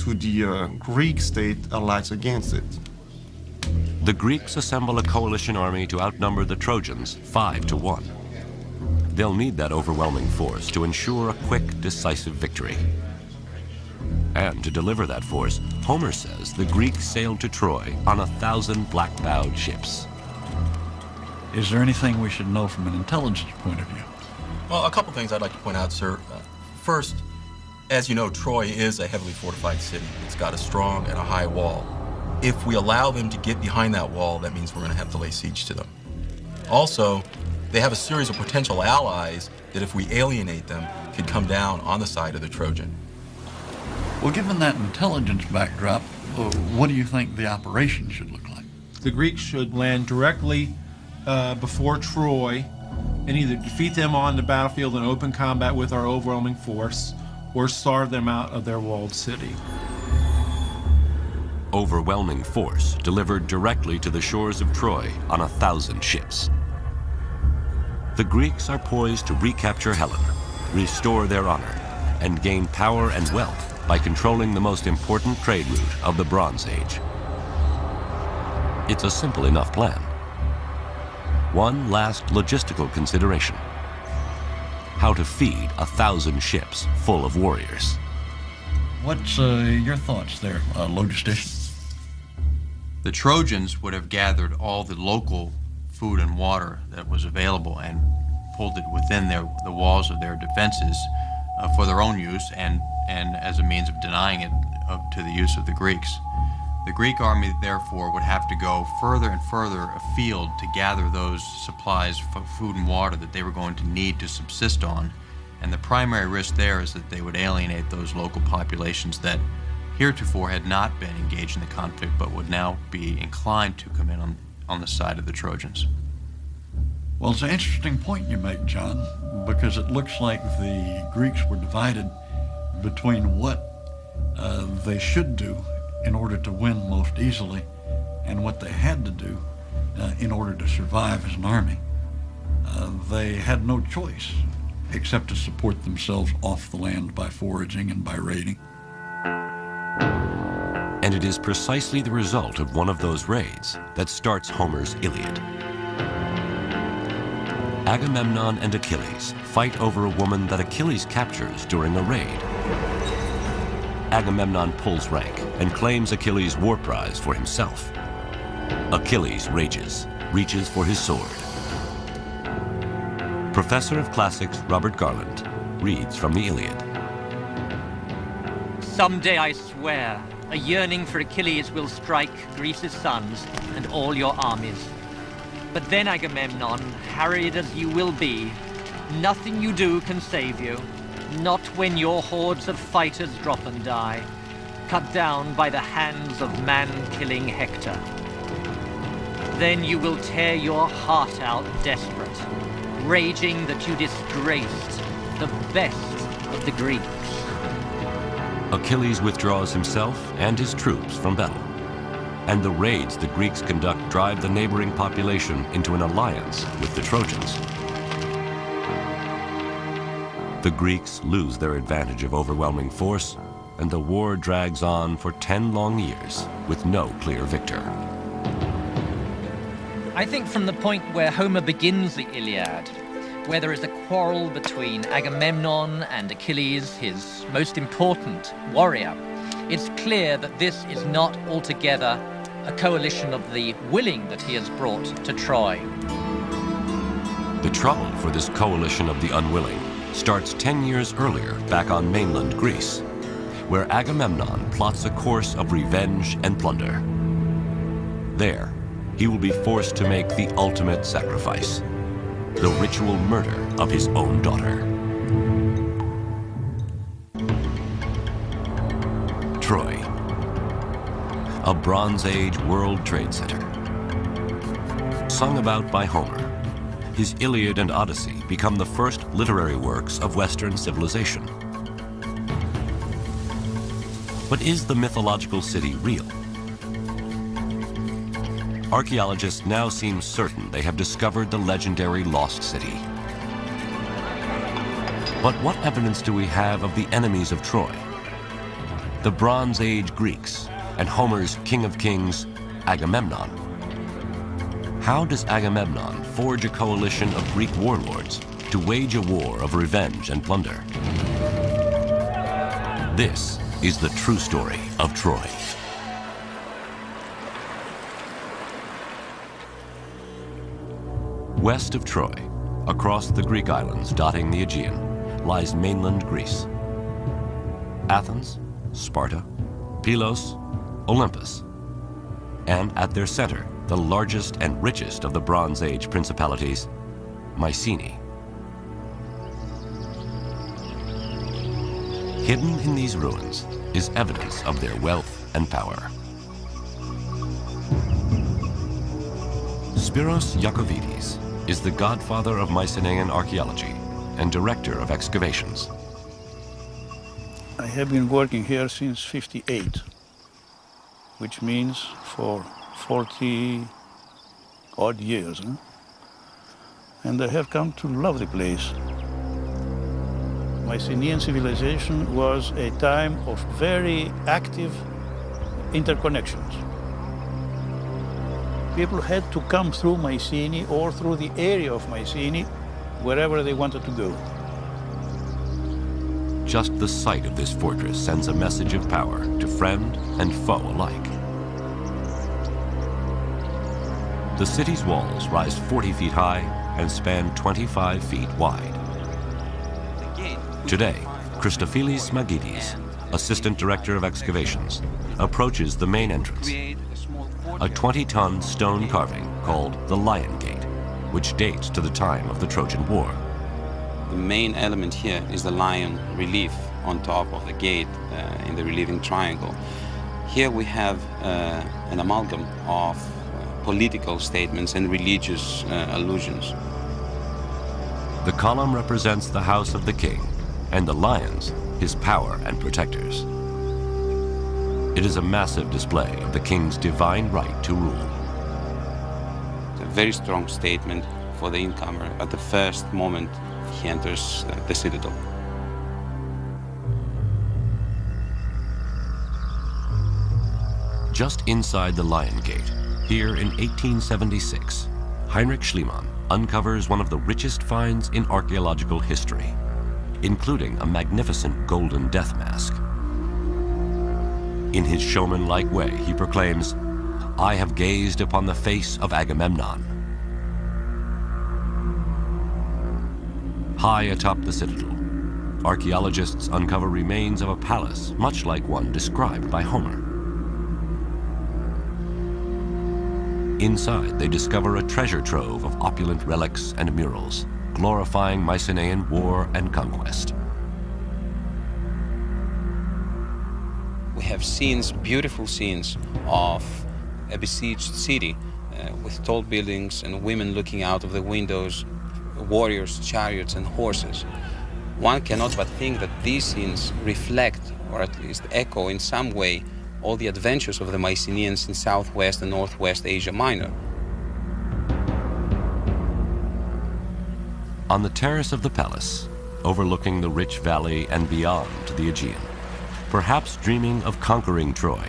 to the Greek state allies against it. The Greeks assemble a coalition army to outnumber the Trojans 5-1. They'll need that overwhelming force to ensure a quick, decisive victory. And to deliver that force, Homer says the Greeks sailed to Troy on 1,000 black-bowed ships. Is there anything we should know from an intelligence point of view? Well, a couple things I'd like to point out, sir. First, as you know, Troy is a heavily fortified city. It's got a strong and a high wall. If we allow them to get behind that wall, that means we're going to have to lay siege to them. Also, they have a series of potential allies that if we alienate them, could come down on the side of the Trojan. Well, given that intelligence backdrop, what do you think the operation should look like? The Greeks should land directly before Troy and either defeat them on the battlefield in open combat with our overwhelming force or starve them out of their walled city. Overwhelming force delivered directly to the shores of Troy on 1,000 ships. The Greeks are poised to recapture Helen, restore their honor, and gain power and wealth by controlling the most important trade route of the Bronze Age. It's a simple enough plan. One last logistical consideration: how to feed 1,000 ships full of warriors. What's your thoughts there, logistician? The Trojans would have gathered all the local food and water that was available and pulled it within the walls of their defenses for their own use and as a means of denying it to the use of the Greeks. The Greek army, therefore, would have to go further and further afield to gather those supplies of food and water that they were going to need to subsist on. And the primary risk there is that they would alienate those local populations that heretofore had not been engaged in the conflict but would now be inclined to come in on the side of the Trojans. Well, it's an interesting point you make, John, because it looks like the Greeks were divided between what they should do in order to win most easily and what they had to do in order to survive as an army. They had no choice except to support themselves off the land by foraging and by raiding. And it is precisely the result of one of those raids that starts Homer's Iliad. Agamemnon and Achilles fight over a woman that Achilles captures during a raid. Agamemnon pulls rank and claims Achilles' war prize for himself. Achilles rages, reaches for his sword. Professor of Classics Robert Garland reads from the Iliad. Someday, I swear, a yearning for Achilles will strike Greece's sons and all your armies. But then, Agamemnon, harried as you will be, nothing you do can save you, not when your hordes of fighters drop and die, cut down by the hands of man-killing Hector. Then you will tear your heart out desperate, raging that you disgraced the best of the Greeks. Achilles withdraws himself and his troops from battle, and the raids the Greeks conduct drive the neighboring population into an alliance with the Trojans. The Greeks lose their advantage of overwhelming force, and the war drags on for 10 long years with no clear victor. I think from the point where Homer begins the Iliad, where there is a quarrel between Agamemnon and Achilles, his most important warrior, it's clear that this is not altogether a coalition of the willing that he has brought to Troy. The trouble for this coalition of the unwilling starts 10 years earlier back on mainland Greece, where Agamemnon plots a course of revenge and plunder. There, he will be forced to make the ultimate sacrifice, the ritual murder of his own daughter. Troy, a Bronze Age World Trade Center. Sung about by Homer, his Iliad and Odyssey become the first literary works of Western civilization. But is the mythological city real? Archaeologists now seem certain they have discovered the legendary lost city. But what evidence do we have of the enemies of Troy? the Bronze Age Greeks, and Homer's King of Kings, Agamemnon. How does Agamemnon forge a coalition of Greek warlords to wage a war of revenge and plunder? This is the true story of Troy. West of Troy, across the Greek islands dotting the Aegean, lies mainland Greece. Athens, Sparta, Pylos, Olympus, and at their center, the largest and richest of the Bronze Age principalities, Mycenae. Hidden in these ruins is evidence of their wealth and power. Spiros Iacovides is the godfather of Mycenaean archaeology and director of excavations. I have been working here since '58, which means for 40 odd years. And I have come to love the place. Mycenaean civilization was a time of very active interconnections. People had to come through Mycenae or through the area of Mycenae wherever they wanted to go. Just the sight of this fortress sends a message of power to friend and foe alike. The city's walls rise 40 feet high and span 25 feet wide. Today, Christofilis Magidis, Assistant Director of Excavations, approaches the main entrance, a 20-ton stone carving called the Lion Gate, which dates to the time of the Trojan War. The main element here is the lion relief on top of the gate in the relieving triangle. Here we have an amalgam of political statements and religious allusions. The column represents the house of the king, and the lions, his power and protectors. It is a massive display of the king's divine right to rule. It's a very strong statement for the incomer at the first moment he enters the citadel. Just inside the Lion Gate, here in 1876, Heinrich Schliemann uncovers one of the richest finds in archaeological history, including a magnificent golden death mask. In his showman-like way, he proclaims, "I have gazed upon the face of Agamemnon." High atop the citadel, archaeologists uncover remains of a palace much like one described by Homer. Inside, they discover a treasure trove of opulent relics and murals, glorifying Mycenaean war and conquest. We have scenes, beautiful scenes of a besieged city with tall buildings and women looking out of the windows, warriors, chariots, and horses. One cannot but think that these scenes reflect, or at least echo in some way, all the adventures of the Mycenaeans in southwest and northwest Asia Minor. On the terrace of the palace, overlooking the rich valley and beyond to the Aegean, perhaps dreaming of conquering Troy,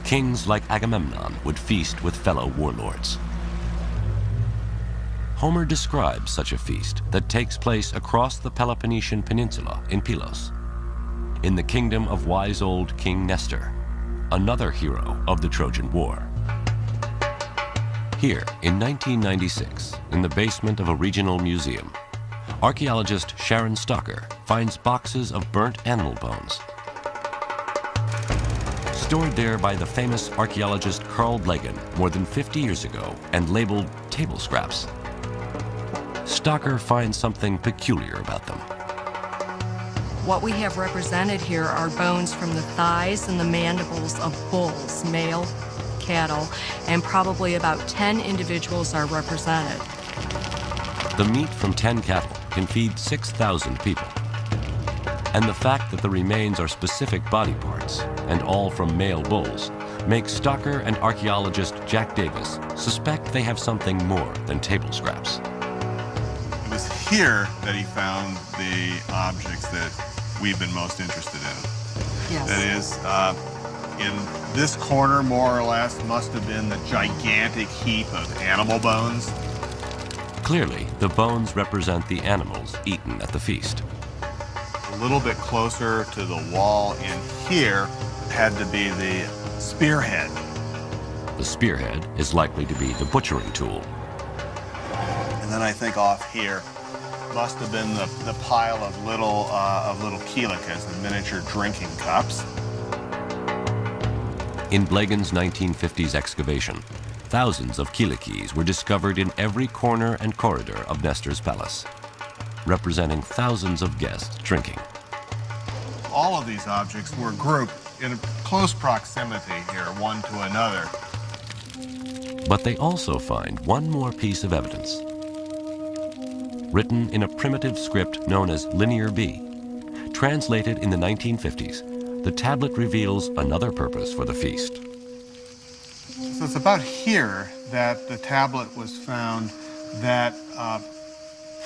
kings like Agamemnon would feast with fellow warlords. Homer describes such a feast that takes place across the Peloponnesian Peninsula in Pylos, in the kingdom of wise old King Nestor, another hero of the Trojan War. Here, in 1996, in the basement of a regional museum, archaeologist Sharon Stocker finds boxes of burnt animal bones. Stored there by the famous archaeologist Carl Blegen more than 50 years ago and labeled table scraps. Stocker finds something peculiar about them. What we have represented here are bones from the thighs and the mandibles of bulls, male cattle, and probably about 10 individuals are represented. The meat from 10 cattle can feed 6,000 people. And the fact that the remains are specific body parts, and all from male bulls, makes Stocker and archaeologist Jack Davis suspect they have something more than table scraps. It was here that he found the objects that we've been most interested in. Yes. That is, in this corner, more or less, must have been the gigantic heap of animal bones. Clearly, the bones represent the animals eaten at the feast. A little bit closer to the wall in here had to be the spearhead. The spearhead is likely to be the butchering tool. And then I think off here must have been the pile of little kilicas, the miniature drinking cups. In Blegen's 1950s excavation, thousands of kilikis were discovered in every corner and corridor of Nestor's palace, representing thousands of guests drinking. All of these objects were grouped in close proximity here, one to another. But they also find one more piece of evidence. Written in a primitive script known as Linear B, translated in the 1950s, the tablet reveals another purpose for the feast. So it's about here that the tablet was found that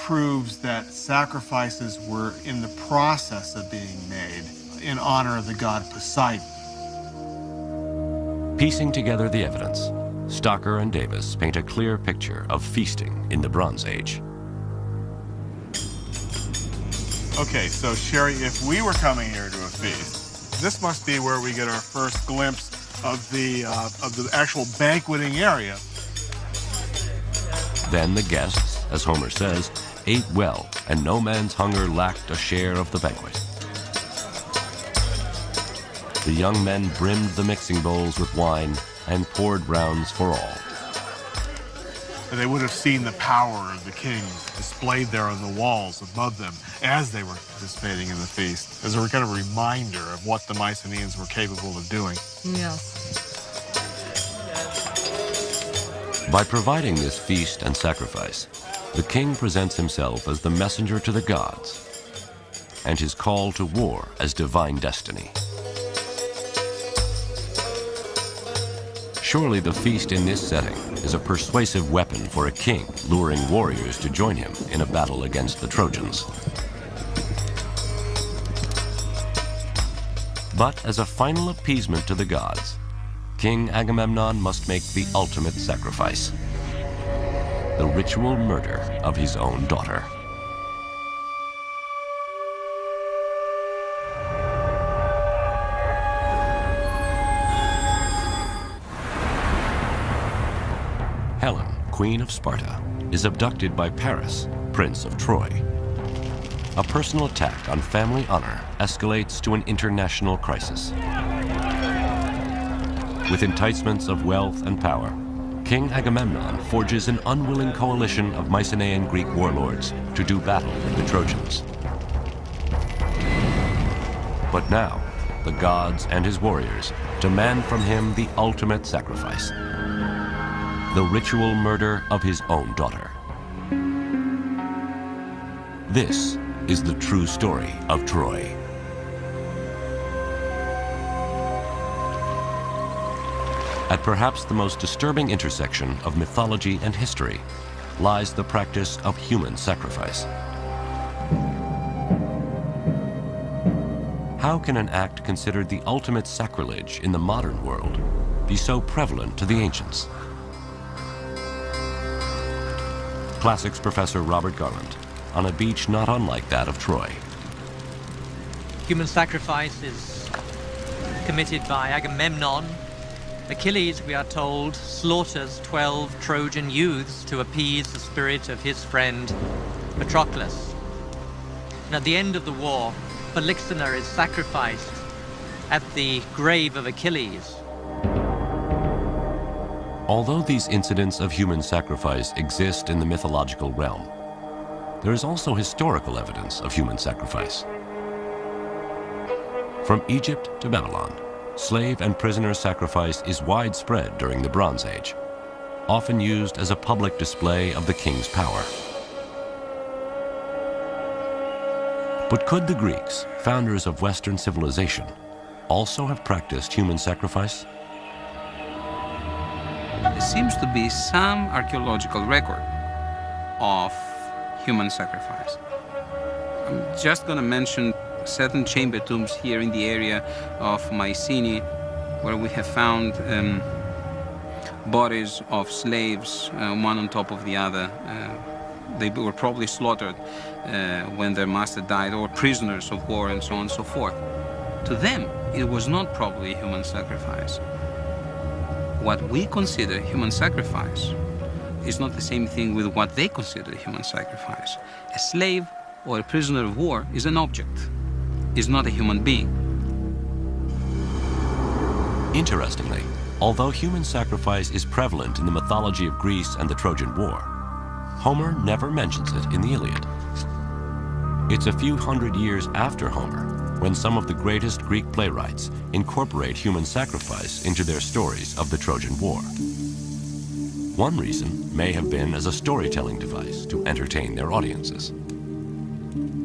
proves that sacrifices were in the process of being made in honor of the god Poseidon. Piecing together the evidence, Stocker and Davis paint a clear picture of feasting in the Bronze Age. Okay, so Sherry, if we were coming here to a feast, this must be where we get our first glimpse of the actual banqueting area. Then the guests, as Homer says, ate well, and no man's hunger lacked a share of the banquet. The young men brimmed the mixing bowls with wine and poured rounds for all. And they would have seen the power of the king displayed there on the walls above them as they were participating in the feast, as a kind of reminder of what the Mycenaeans were capable of doing. Yes. By providing this feast and sacrifice, the king presents himself as the messenger to the gods, and his call to war as divine destiny. Surely the feast in this setting is a persuasive weapon for a king luring warriors to join him in a battle against the Trojans. But as a final appeasement to the gods, King Agamemnon must make the ultimate sacrifice: the ritual murder of his own daughter. Helen, Queen of Sparta, is abducted by Paris, Prince of Troy. A personal attack on family honor escalates to an international crisis. With enticements of wealth and power, King Agamemnon forges an unwilling coalition of Mycenaean Greek warlords to do battle with the Trojans. But now, the gods and his warriors demand from him the ultimate sacrifice: the ritual murder of his own daughter. This is the true story of Troy. At perhaps the most disturbing intersection of mythology and history lies the practice of human sacrifice. How can an act considered the ultimate sacrilege in the modern world be so prevalent to the ancients? Classics professor Robert Garland on a beach not unlike that of Troy. Human sacrifice is committed by Agamemnon. Achilles, we are told, slaughters 12 Trojan youths to appease the spirit of his friend Patroclus. And at the end of the war, Pollux is sacrificed at the grave of Achilles. Although these incidents of human sacrifice exist in the mythological realm, there is also historical evidence of human sacrifice. From Egypt to Babylon, slave and prisoner sacrifice is widespread during the Bronze Age, often used as a public display of the king's power. But could the Greeks, founders of Western civilization, also have practiced human sacrifice? There seems to be some archaeological record of human sacrifice. I'm just going to mention certain chamber tombs here in the area of Mycenae, where we have found bodies of slaves, one on top of the other. They were probably slaughtered when their master died, or prisoners of war, and so on and so forth. To them, it was not probably a human sacrifice. What we consider human sacrifice is not the same thing with what they consider human sacrifice. A slave or a prisoner of war is an object, is not a human being. Interestingly, although human sacrifice is prevalent in the mythology of Greece and the Trojan War, Homer never mentions it in the Iliad. It's a few hundred years after Homer when some of the greatest Greek playwrights incorporate human sacrifice into their stories of the Trojan War. One reason may have been as a storytelling device to entertain their audiences.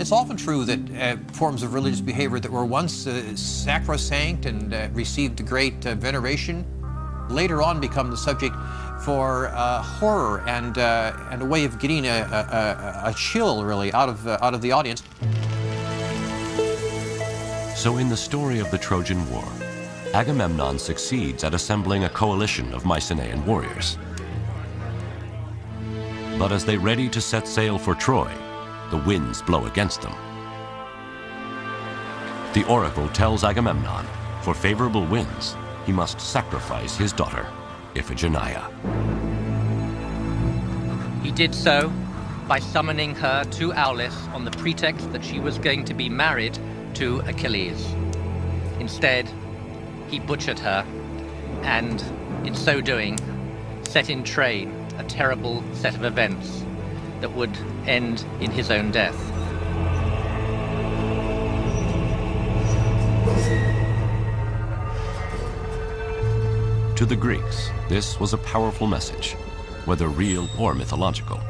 It's often true that forms of religious behavior that were once sacrosanct and received great veneration later on become the subject for horror and a way of getting a chill, really, out of the audience. So in the story of the Trojan War, Agamemnon succeeds at assembling a coalition of Mycenaean warriors. But as they ready to set sail for Troy, the winds blow against them. The oracle tells Agamemnon, for favorable winds, he must sacrifice his daughter, Iphigenia. He did so by summoning her to Aulis on the pretext that she was going to be married to Achilles. Instead, he butchered her, and in so doing, set in train a terrible set of events that would end in his own death. To the Greeks, this was a powerful message, whether real or mythological.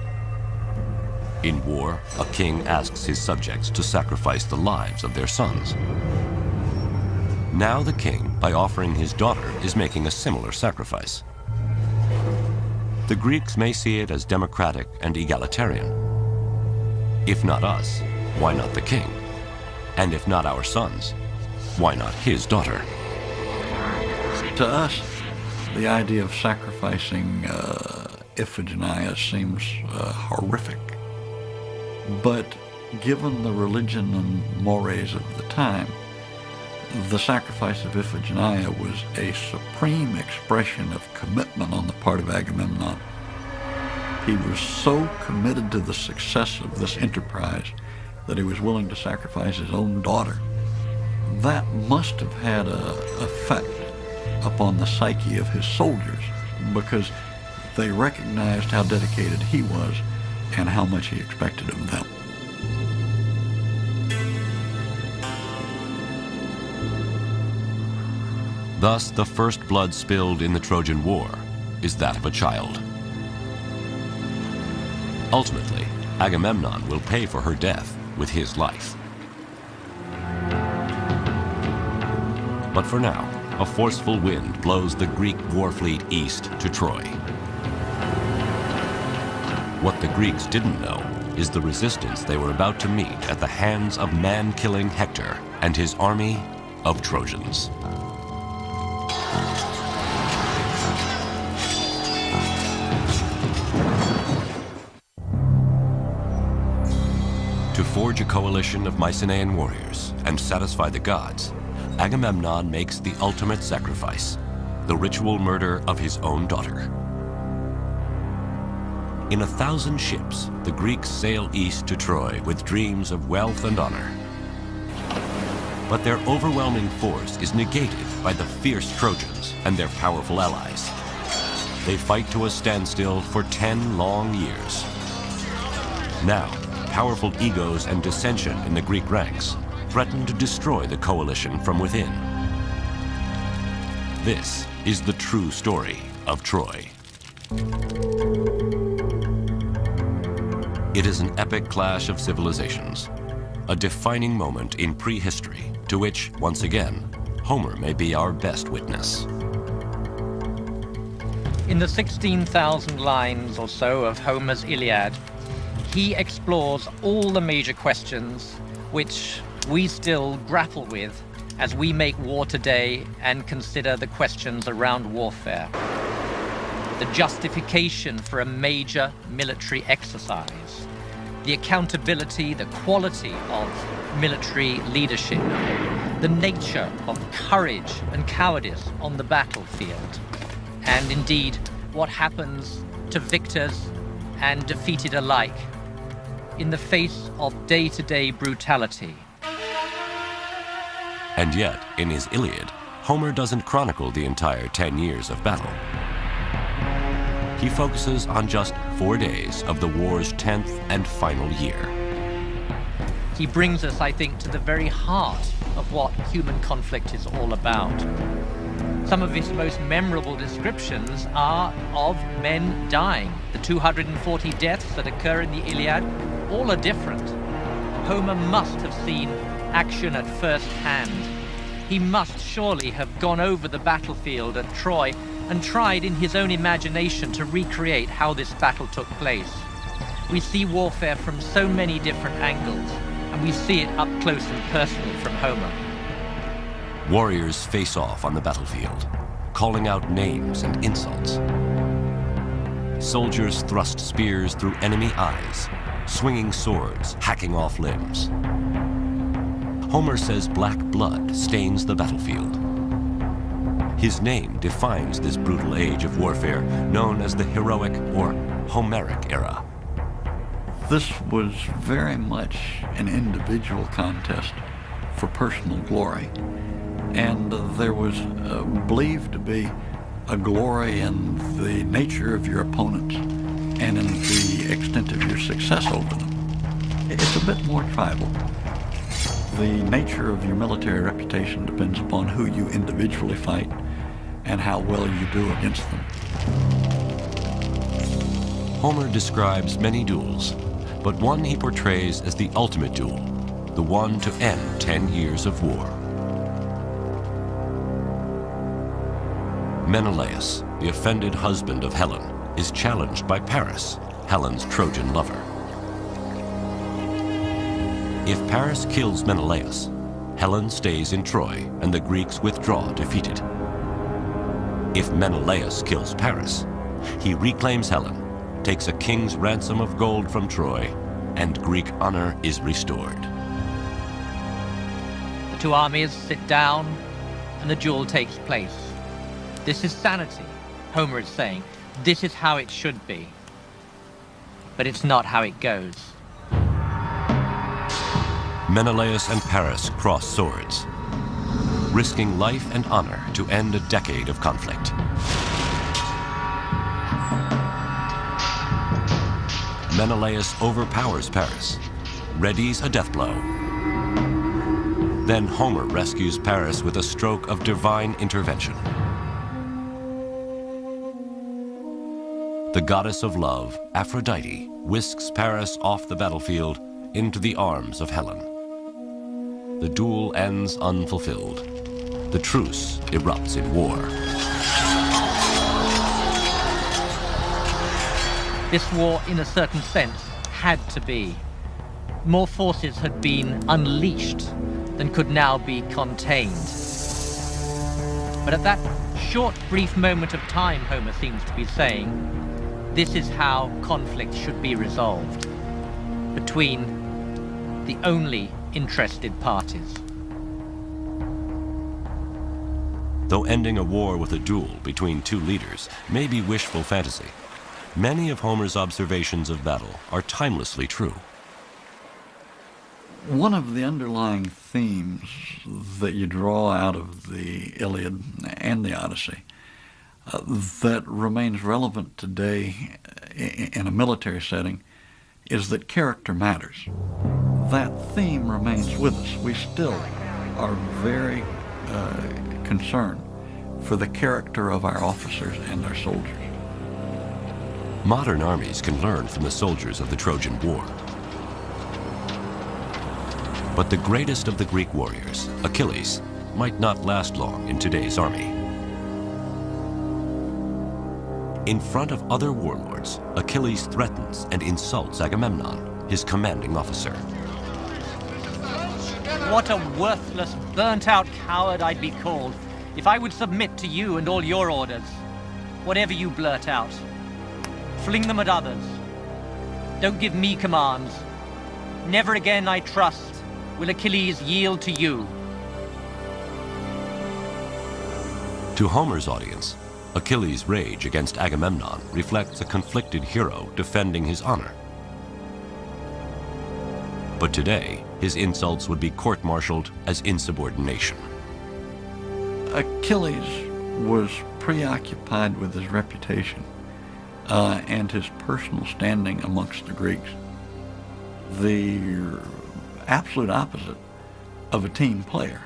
In war, a king asks his subjects to sacrifice the lives of their sons. Now the king, by offering his daughter, is making a similar sacrifice. The Greeks may see it as democratic and egalitarian. If not us, why not the king? And if not our sons, why not his daughter? To us, the idea of sacrificing Iphigenia seems horrific. But given the religion and mores of the time, the sacrifice of Iphigenia was a supreme expression of commitment on the part of Agamemnon. He was so committed to the success of this enterprise that he was willing to sacrifice his own daughter. That must have had an effect upon the psyche of his soldiers, because they recognized how dedicated he was and how much he expected of them. Thus, the first blood spilled in the Trojan War is that of a child. Ultimately, Agamemnon will pay for her death with his life. But for now, a forceful wind blows the Greek war fleet east to Troy. What the Greeks didn't know is the resistance they were about to meet at the hands of man-killing Hector and his army of Trojans. To forge a coalition of Mycenaean warriors and satisfy the gods, Agamemnon makes the ultimate sacrifice, the ritual murder of his own daughter. In 1,000 ships, the Greeks sail east to Troy with dreams of wealth and honor. But their overwhelming force is negated by the fierce Trojans and their powerful allies. They fight to a standstill for 10 long years. Now, powerful egos and dissension in the Greek ranks threaten to destroy the coalition from within. This is the true story of Troy. It is an epic clash of civilizations, a defining moment in prehistory to which, once again, Homer may be our best witness. In the 16,000 lines or so of Homer's Iliad, he explores all the major questions which we still grapple with as we make war today and consider the questions around warfare. The justification for a major military exercise, the accountability, the quality of military leadership, the nature of courage and cowardice on the battlefield, and indeed what happens to victors and defeated alike in the face of day-to-day brutality. And yet, in his Iliad, Homer doesn't chronicle the entire 10 years of battle. He focuses on just 4 days of the war's 10th and final year. He brings us, I think, to the very heart of what human conflict is all about. Some of his most memorable descriptions are of men dying. The 240 deaths that occur in the Iliad, all are different. Homer must have seen action at first hand. He must surely have gone over the battlefield at Troy and tried in his own imagination to recreate how this battle took place. We see warfare from so many different angles, and we see it up close and personal from Homer. Warriors face off on the battlefield, calling out names and insults. Soldiers thrust spears through enemy eyes, swinging swords, hacking off limbs. Homer says black blood stains the battlefield. His name defines this brutal age of warfare, known as the heroic or Homeric era. This was very much an individual contest for personal glory. And there was believed to be a glory in the nature of your opponents and in the extent of your success over them. It's a bit more tribal. The nature of your military reputation depends upon who you individually fight and how well you do against them. Homer describes many duels, but one he portrays as the ultimate duel, the one to end 10 years of war. Menelaus, the offended husband of Helen, is challenged by Paris, Helen's Trojan lover. If Paris kills Menelaus, Helen stays in Troy and the Greeks withdraw defeated. If Menelaus kills Paris, he reclaims Helen, takes a king's ransom of gold from Troy, and Greek honor is restored. The two armies sit down and the duel takes place. This is sanity, Homer is saying. This is how it should be. But it's not how it goes. Menelaus and Paris cross swords, risking life and honor to end a decade of conflict. Menelaus overpowers Paris, readies a death blow. Then Homer rescues Paris with a stroke of divine intervention. The goddess of love, Aphrodite, whisks Paris off the battlefield into the arms of Helen. The duel ends unfulfilled. The truce erupts in war. This war, in a certain sense, had to be. More forces had been unleashed than could now be contained. But at that short, brief moment of time, Homer seems to be saying, this is how conflict should be resolved between the only interested parties. Though ending a war with a duel between two leaders may be wishful fantasy, many of Homer's observations of battle are timelessly true. One of the underlying themes that you draw out of the Iliad and the Odyssey that remains relevant today in a military setting is that character matters. That theme remains with us. We still are very concerned for the character of our officers and our soldiers. Modern armies can learn from the soldiers of the Trojan War. But the greatest of the Greek warriors, Achilles, might not last long in today's army. In front of other warlords, Achilles threatens and insults Agamemnon, his commanding officer. what a worthless, burnt-out coward I'd be called if I would submit to you and all your orders. Whatever you blurt out, fling them at others. Don't give me commands. Never again, I trust, will Achilles yield to you. To Homer's audience, Achilles' rage against Agamemnon reflects a conflicted hero defending his honor. But today, his insults would be court-martialed as insubordination. Achilles was preoccupied with his reputation and his personal standing amongst the Greeks. The absolute opposite of a team player.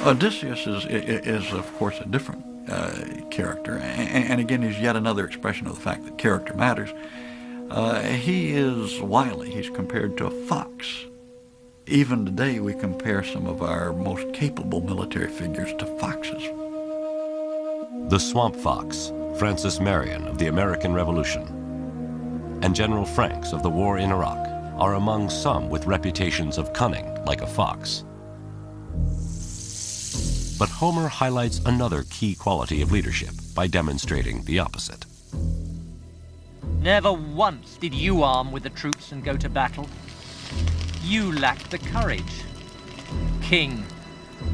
Odysseus is of course, a different character, and again, he's yet another expression of the fact that character matters. He is wily. He's compared to a fox. Even today, we compare some of our most capable military figures to foxes. The swamp fox, Francis Marion of the American Revolution, and General Franks of the war in Iraq are among some with reputations of cunning like a fox. But Homer highlights another key quality of leadership by demonstrating the opposite. Never once did you arm with the troops and go to battle. You lacked the courage. King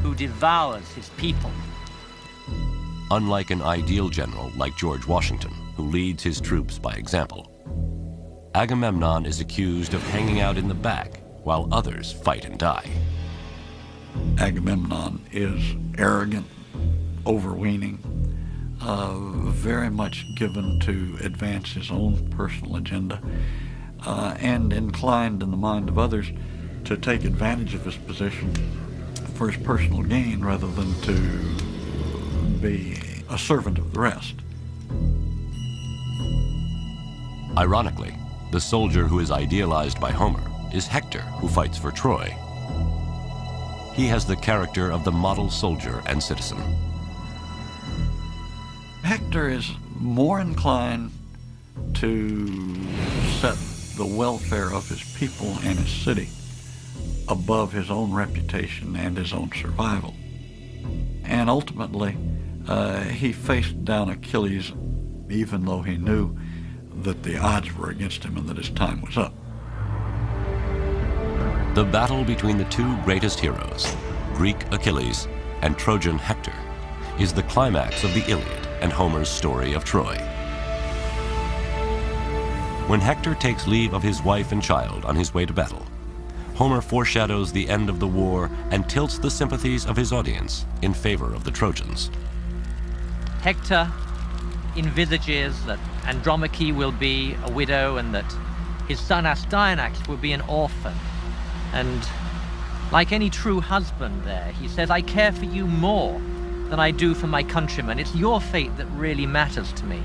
who devours his people. Unlike an ideal general like George Washington, who leads his troops by example, Agamemnon is accused of hanging out in the back while others fight and die. Agamemnon is arrogant, overweening, very much given to advance his own personal agenda, and inclined in the mind of others to take advantage of his position for his personal gain rather than to be a servant of the rest. Ironically, the soldier who is idealized by Homer is Hector, who fights for Troy. He has the character of the model soldier and citizen. Hector is more inclined to set the welfare of his people and his city above his own reputation and his own survival. And ultimately, he faced down Achilles even though he knew that the odds were against him and that his time was up. The battle between the two greatest heroes, Greek Achilles and Trojan Hector, is the climax of the Iliad and Homer's story of Troy. When Hector takes leave of his wife and child on his way to battle, Homer foreshadows the end of the war and tilts the sympathies of his audience in favor of the Trojans. Hector envisages that Andromache will be a widow and that his son Astyanax will be an orphan. And like any true husband there, he says, I care for you more than I do for my countrymen. It's your fate that really matters to me.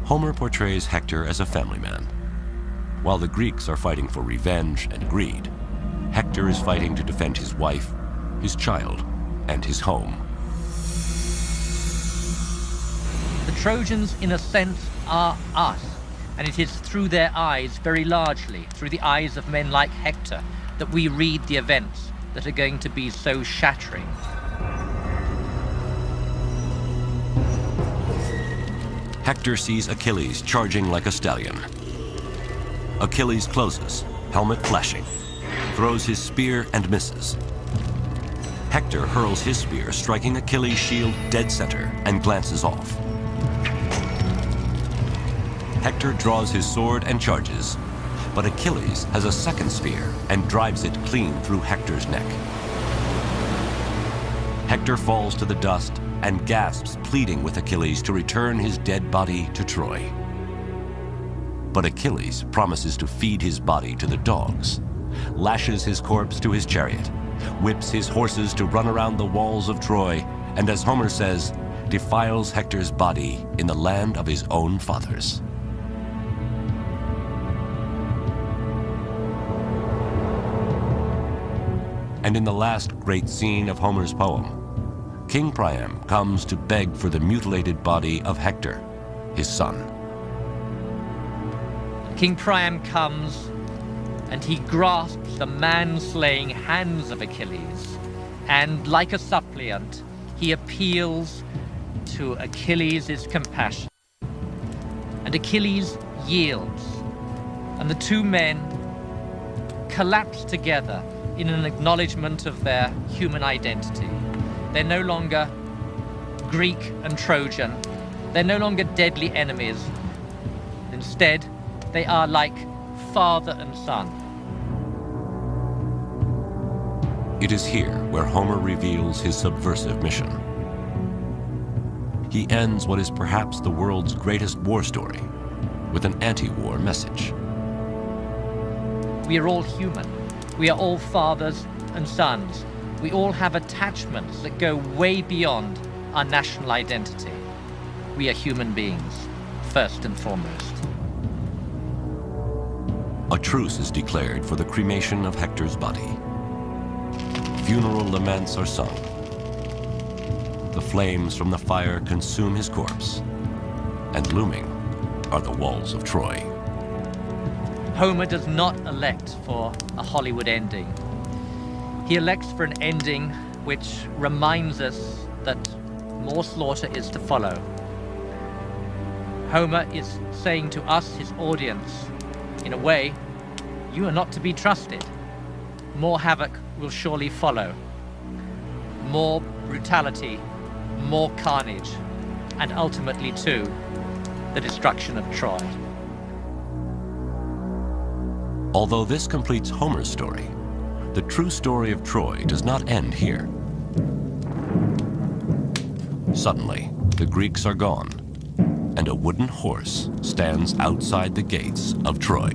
Homer portrays Hector as a family man. While the Greeks are fighting for revenge and greed, Hector is fighting to defend his wife, his child, and his home. The Trojans, in a sense, are us. And it is through their eyes, very largely, through the eyes of men like Hector, that we read the events that are going to be so shattering. Hector sees Achilles charging like a stallion. Achilles closes, helmet flashing, throws his spear and misses. Hector hurls his spear, striking Achilles' shield dead center, and glances off. Hector draws his sword and charges, but Achilles has a second spear and drives it clean through Hector's neck. Hector falls to the dust and gasps, pleading with Achilles to return his dead body to Troy. But Achilles promises to feed his body to the dogs, lashes his corpse to his chariot, whips his horses to run around the walls of Troy, and as Homer says, defiles Hector's body in the land of his own fathers. And in the last great scene of Homer's poem, King Priam comes to beg for the mutilated body of Hector, his son. King Priam comes and he grasps the man-slaying hands of Achilles, and like a suppliant, he appeals to Achilles' compassion. And Achilles yields, and the two men collapse together in an acknowledgement of their human identity. They're no longer Greek and Trojan. They're no longer deadly enemies. Instead, they are like father and son. It is here where Homer reveals his subversive mission. He ends what is perhaps the world's greatest war story with an anti-war message. We are all human. We are all fathers and sons. We all have attachments that go way beyond our national identity. We are human beings, first and foremost. A truce is declared for the cremation of Hector's body. Funeral laments are sung. The flames from the fire consume his corpse, and looming are the walls of Troy. Homer does not elect for a Hollywood ending. He elects for an ending which reminds us that more slaughter is to follow. Homer is saying to us, his audience, in a way, you are not to be trusted. More havoc will surely follow. More brutality, more carnage, and ultimately, too, the destruction of Troy. Although this completes Homer's story, the true story of Troy does not end here. Suddenly, the Greeks are gone, and a wooden horse stands outside the gates of Troy.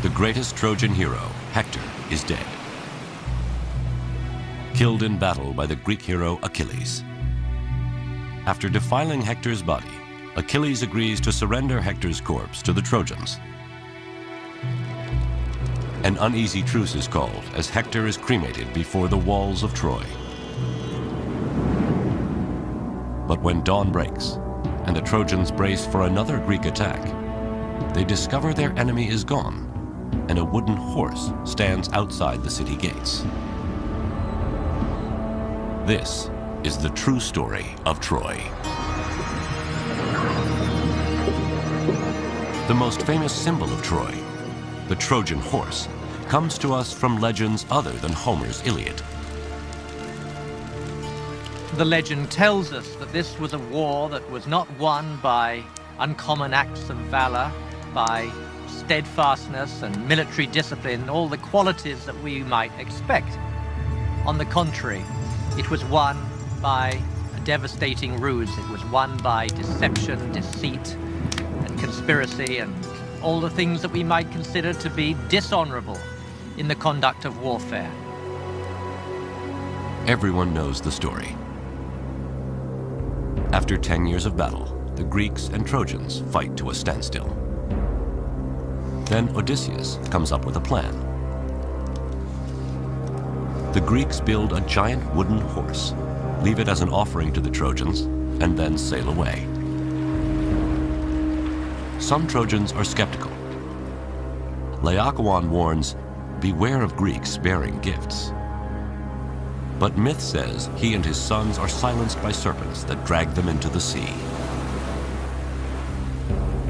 The greatest Trojan hero, Hector, is dead. Killed in battle by the Greek hero Achilles. After defiling Hector's body, Achilles agrees to surrender Hector's corpse to the Trojans. An uneasy truce is called as Hector is cremated before the walls of Troy. But when dawn breaks and the Trojans brace for another Greek attack, they discover their enemy is gone and a wooden horse stands outside the city gates. This is the true story of Troy. The most famous symbol of Troy, the Trojan horse, comes to us from legends other than Homer's Iliad. The legend tells us that this was a war that was not won by uncommon acts of valor, by steadfastness and military discipline, all the qualities that we might expect. On the contrary, it was won by a devastating ruse. It was won by deception, deceit, and conspiracy, and all the things that we might consider to be dishonorable in the conduct of warfare. Everyone knows the story. After 10 years of battle, the Greeks and Trojans fight to a standstill. Then Odysseus comes up with a plan. The Greeks build a giant wooden horse, leave it as an offering to the Trojans, and then sail away. Some Trojans are skeptical. Laocoon warns, beware of Greeks bearing gifts. But myth says he and his sons are silenced by serpents that drag them into the sea.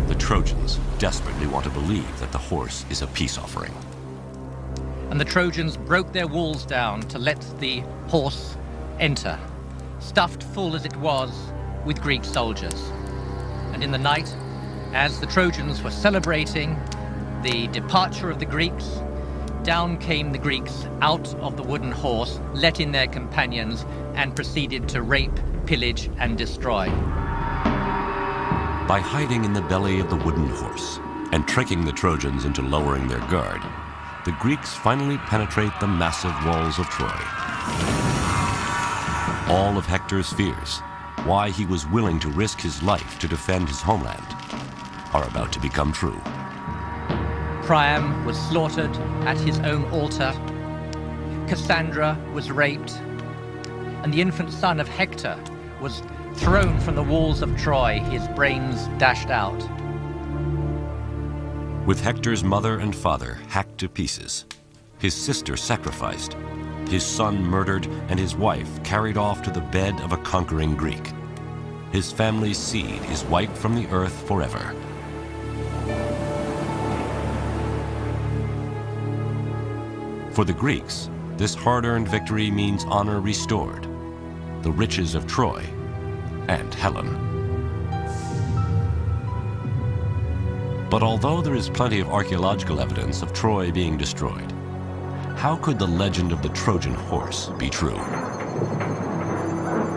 The Trojans desperately want to believe that the horse is a peace offering. And the Trojans broke their walls down to let the horse enter, stuffed full as it was with Greek soldiers. And in the night, as the Trojans were celebrating the departure of the Greeks, down came the Greeks out of the wooden horse, let in their companions, and proceeded to rape, pillage, and destroy. By hiding in the belly of the wooden horse and tricking the Trojans into lowering their guard, the Greeks finally penetrate the massive walls of Troy. All of Hector's fears, why he was willing to risk his life to defend his homeland, are about to become true. Priam was slaughtered at his own altar. Cassandra was raped. and the infant son of Hector was thrown from the walls of Troy, his brains dashed out. With Hector's mother and father hacked to pieces, his sister sacrificed, his son murdered, and his wife carried off to the bed of a conquering Greek, his family's seed is wiped from the earth forever. For the Greeks, this hard-earned victory means honor restored, the riches of Troy, and Helen. But although there is plenty of archaeological evidence of Troy being destroyed, how could the legend of the Trojan horse be true?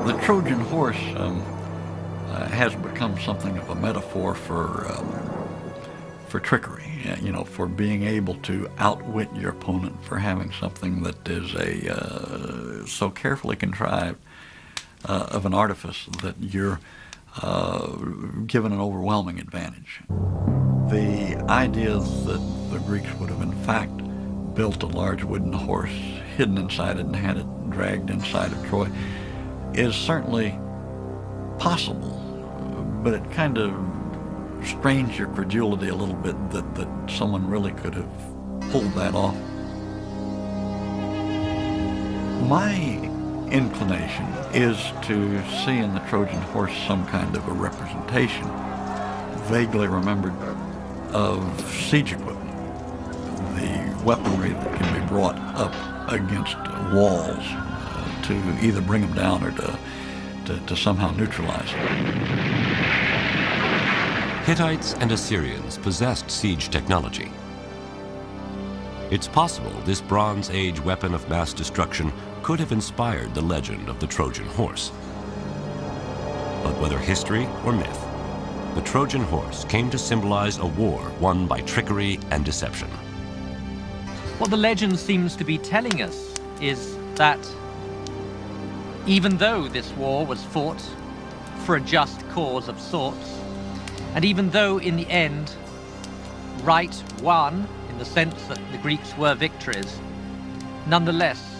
The Trojan horse has become something of a metaphor for trickery, you know, for being able to outwit your opponent, for having something that is so carefully contrived of an artifice that you're given an overwhelming advantage. The idea that the Greeks would have in fact built a large wooden horse, hidden inside it, and had it dragged inside of Troy is certainly possible, but it kind of strains your credulity a little bit that someone really could have pulled that off. My inclination is to see in the Trojan horse some kind of a representation, vaguely remembered, of siege equipment, the weaponry that can be brought up against walls to either bring them down or to somehow neutralize them. Hittites and Assyrians possessed siege technology. It's possible this Bronze Age weapon of mass destruction could have inspired the legend of the Trojan horse. But whether history or myth, the Trojan horse came to symbolize a war won by trickery and deception. What the legend seems to be telling us is that even though this war was fought for a just cause of sorts, and even though in the end right won, in the sense that the Greeks were victors, nonetheless,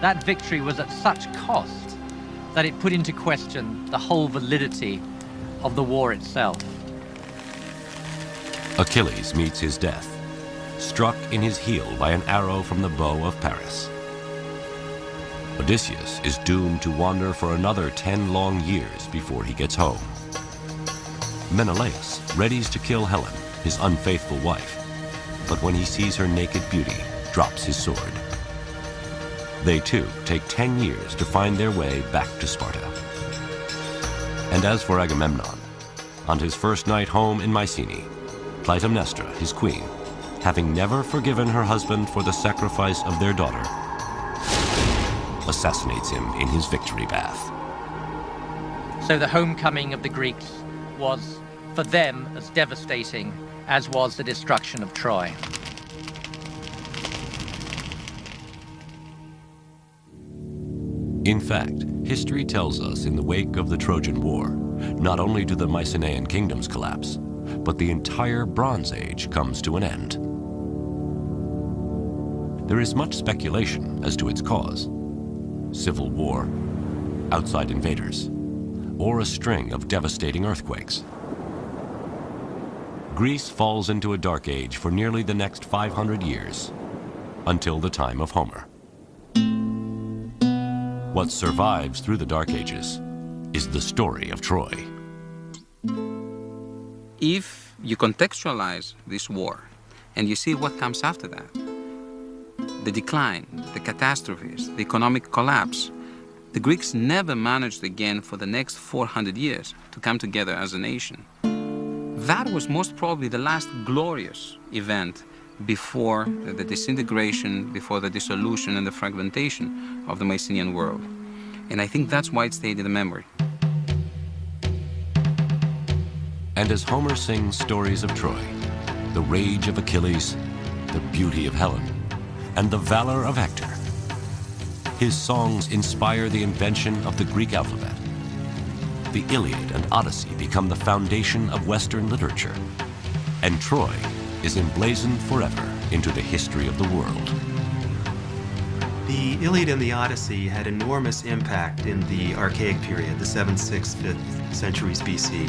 that victory was at such cost that it put into question the whole validity of the war itself. Achilles meets his death, struck in his heel by an arrow from the bow of Paris. Odysseus is doomed to wander for another 10 long years before he gets home. Menelaus readies to kill Helen, his unfaithful wife, but when he sees her naked beauty, drops his sword. They too take 10 years to find their way back to Sparta. And as for Agamemnon, on his first night home in Mycenae, Clytemnestra, his queen, having never forgiven her husband for the sacrifice of their daughter, assassinates him in his victory bath. So the homecoming of the Greeks was for them as devastating as was the destruction of Troy. In fact, history tells us in the wake of the Trojan War, not only do the Mycenaean kingdoms collapse, but the entire Bronze Age comes to an end. There is much speculation as to its cause: civil war, outside invaders, or a string of devastating earthquakes. Greece falls into a dark age for nearly the next 500 years, until the time of Homer. What survives through the Dark Ages is the story of Troy. If you contextualize this war and you see what comes after that, the decline, the catastrophes, the economic collapse, the Greeks never managed again for the next 400 years to come together as a nation. That was most probably the last glorious event before the disintegration, before the dissolution and the fragmentation of the Mycenaean world. And I think that's why it stayed in the memory. And as Homer sings stories of Troy, the rage of Achilles, the beauty of Helen, and the valor of Hector, his songs inspire the invention of the Greek alphabet. The Iliad and Odyssey become the foundation of Western literature, and Troy is emblazoned forever into the history of the world. The The Iliad and the Odyssey had enormous impact in the Archaic period, the 7th, 6th, 5th centuries BC.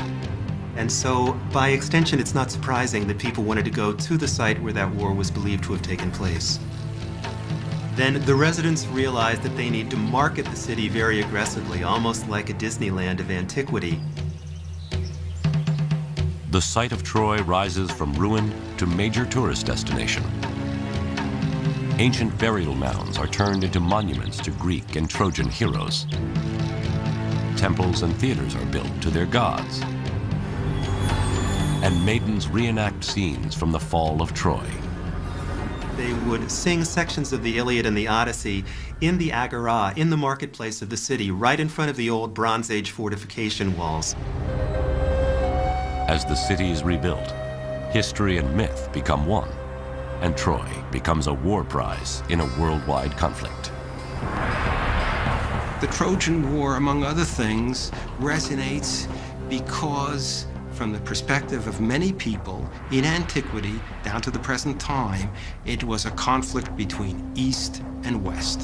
And so, by extension, it's not surprising that people wanted to go to the site where that war was believed to have taken place. Then the residents realized that they need to market the city very aggressively, almost like a Disneyland of antiquity. The site of Troy rises from ruin to major tourist destination. Ancient burial mounds are turned into monuments to Greek and Trojan heroes. Temples and theaters are built to their gods. And maidens reenact scenes from the fall of Troy. They would sing sections of the Iliad and the Odyssey in the agora, in the marketplace of the city, right in front of the old Bronze Age fortification walls. As the city is rebuilt, history and myth become one, and Troy becomes a war prize in a worldwide conflict. The Trojan War, among other things, resonates because, from the perspective of many people, in antiquity, down to the present time, it was a conflict between East and West.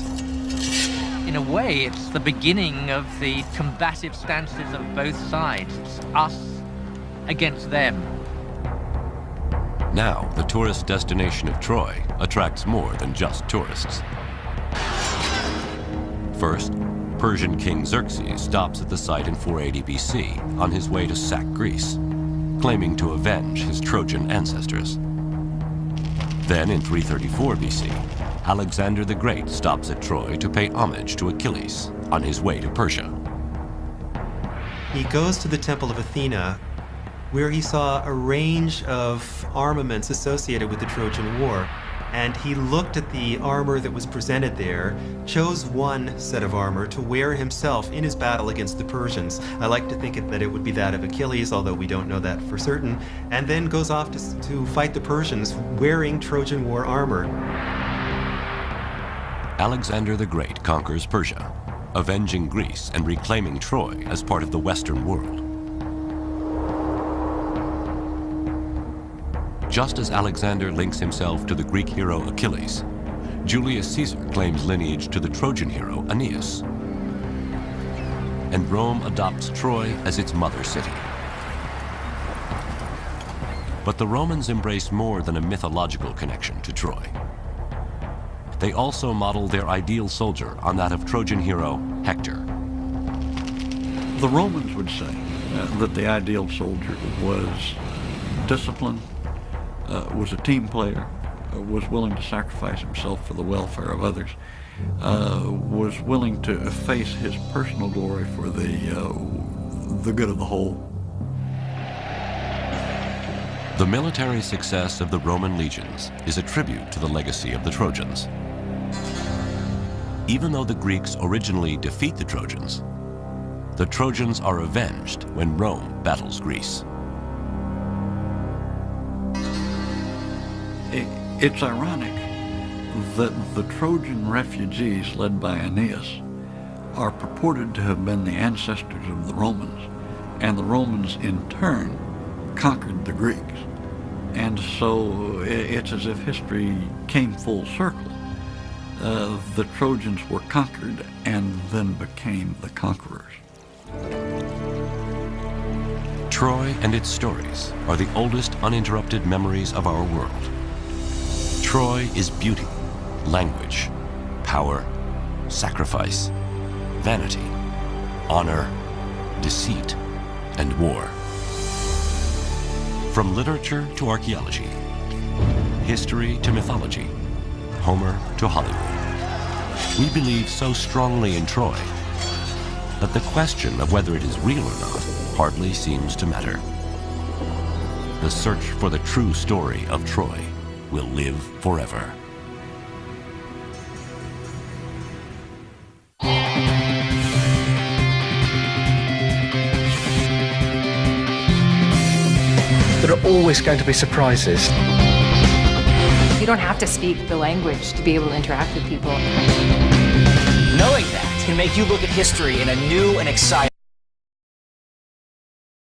In a way, it's the beginning of the combative stances of both sides. It's us against them. Now, the tourist destination of Troy attracts more than just tourists. First, Persian King Xerxes stops at the site in 480 BC on his way to sack Greece, claiming to avenge his Trojan ancestors. Then in 334 BC, Alexander the Great stops at Troy to pay homage to Achilles on his way to Persia. He goes to the Temple of Athena, where he saw a range of armaments associated with the Trojan War. And he looked at the armor that was presented there, chose one set of armor to wear himself in his battle against the Persians. I like to think that it would be that of Achilles, although we don't know that for certain, and then goes off to fight the Persians wearing Trojan War armor. Alexander the Great conquers Persia, avenging Greece and reclaiming Troy as part of the Western world. Just as Alexander links himself to the Greek hero Achilles, Julius Caesar claims lineage to the Trojan hero Aeneas. And Rome adopts Troy as its mother city. But the Romans embrace more than a mythological connection to Troy. They also model their ideal soldier on that of Trojan hero Hector. The Romans would say that the ideal soldier was disciplined, was a team player, was willing to sacrifice himself for the welfare of others, was willing to efface his personal glory for the good of the whole. The military success of the Roman legions is a tribute to the legacy of the Trojans. Even though the Greeks originally defeat the Trojans are avenged when Rome battles Greece. It's ironic that the Trojan refugees led by Aeneas are purported to have been the ancestors of the Romans, and the Romans in turn conquered the Greeks. And so it's as if history came full circle. The Trojans were conquered and then became the conquerors. Troy and its stories are the oldest uninterrupted memories of our world. Troy is beauty, language, power, sacrifice, vanity, honor, deceit, and war. From literature to archaeology, history to mythology, Homer to Hollywood, we believe so strongly in Troy that the question of whether it is real or not hardly seems to matter. The search for the true story of Troy will live forever. There are always going to be surprises. You don't have to speak the language to be able to interact with people. Knowing that can make you look at history in a new and exciting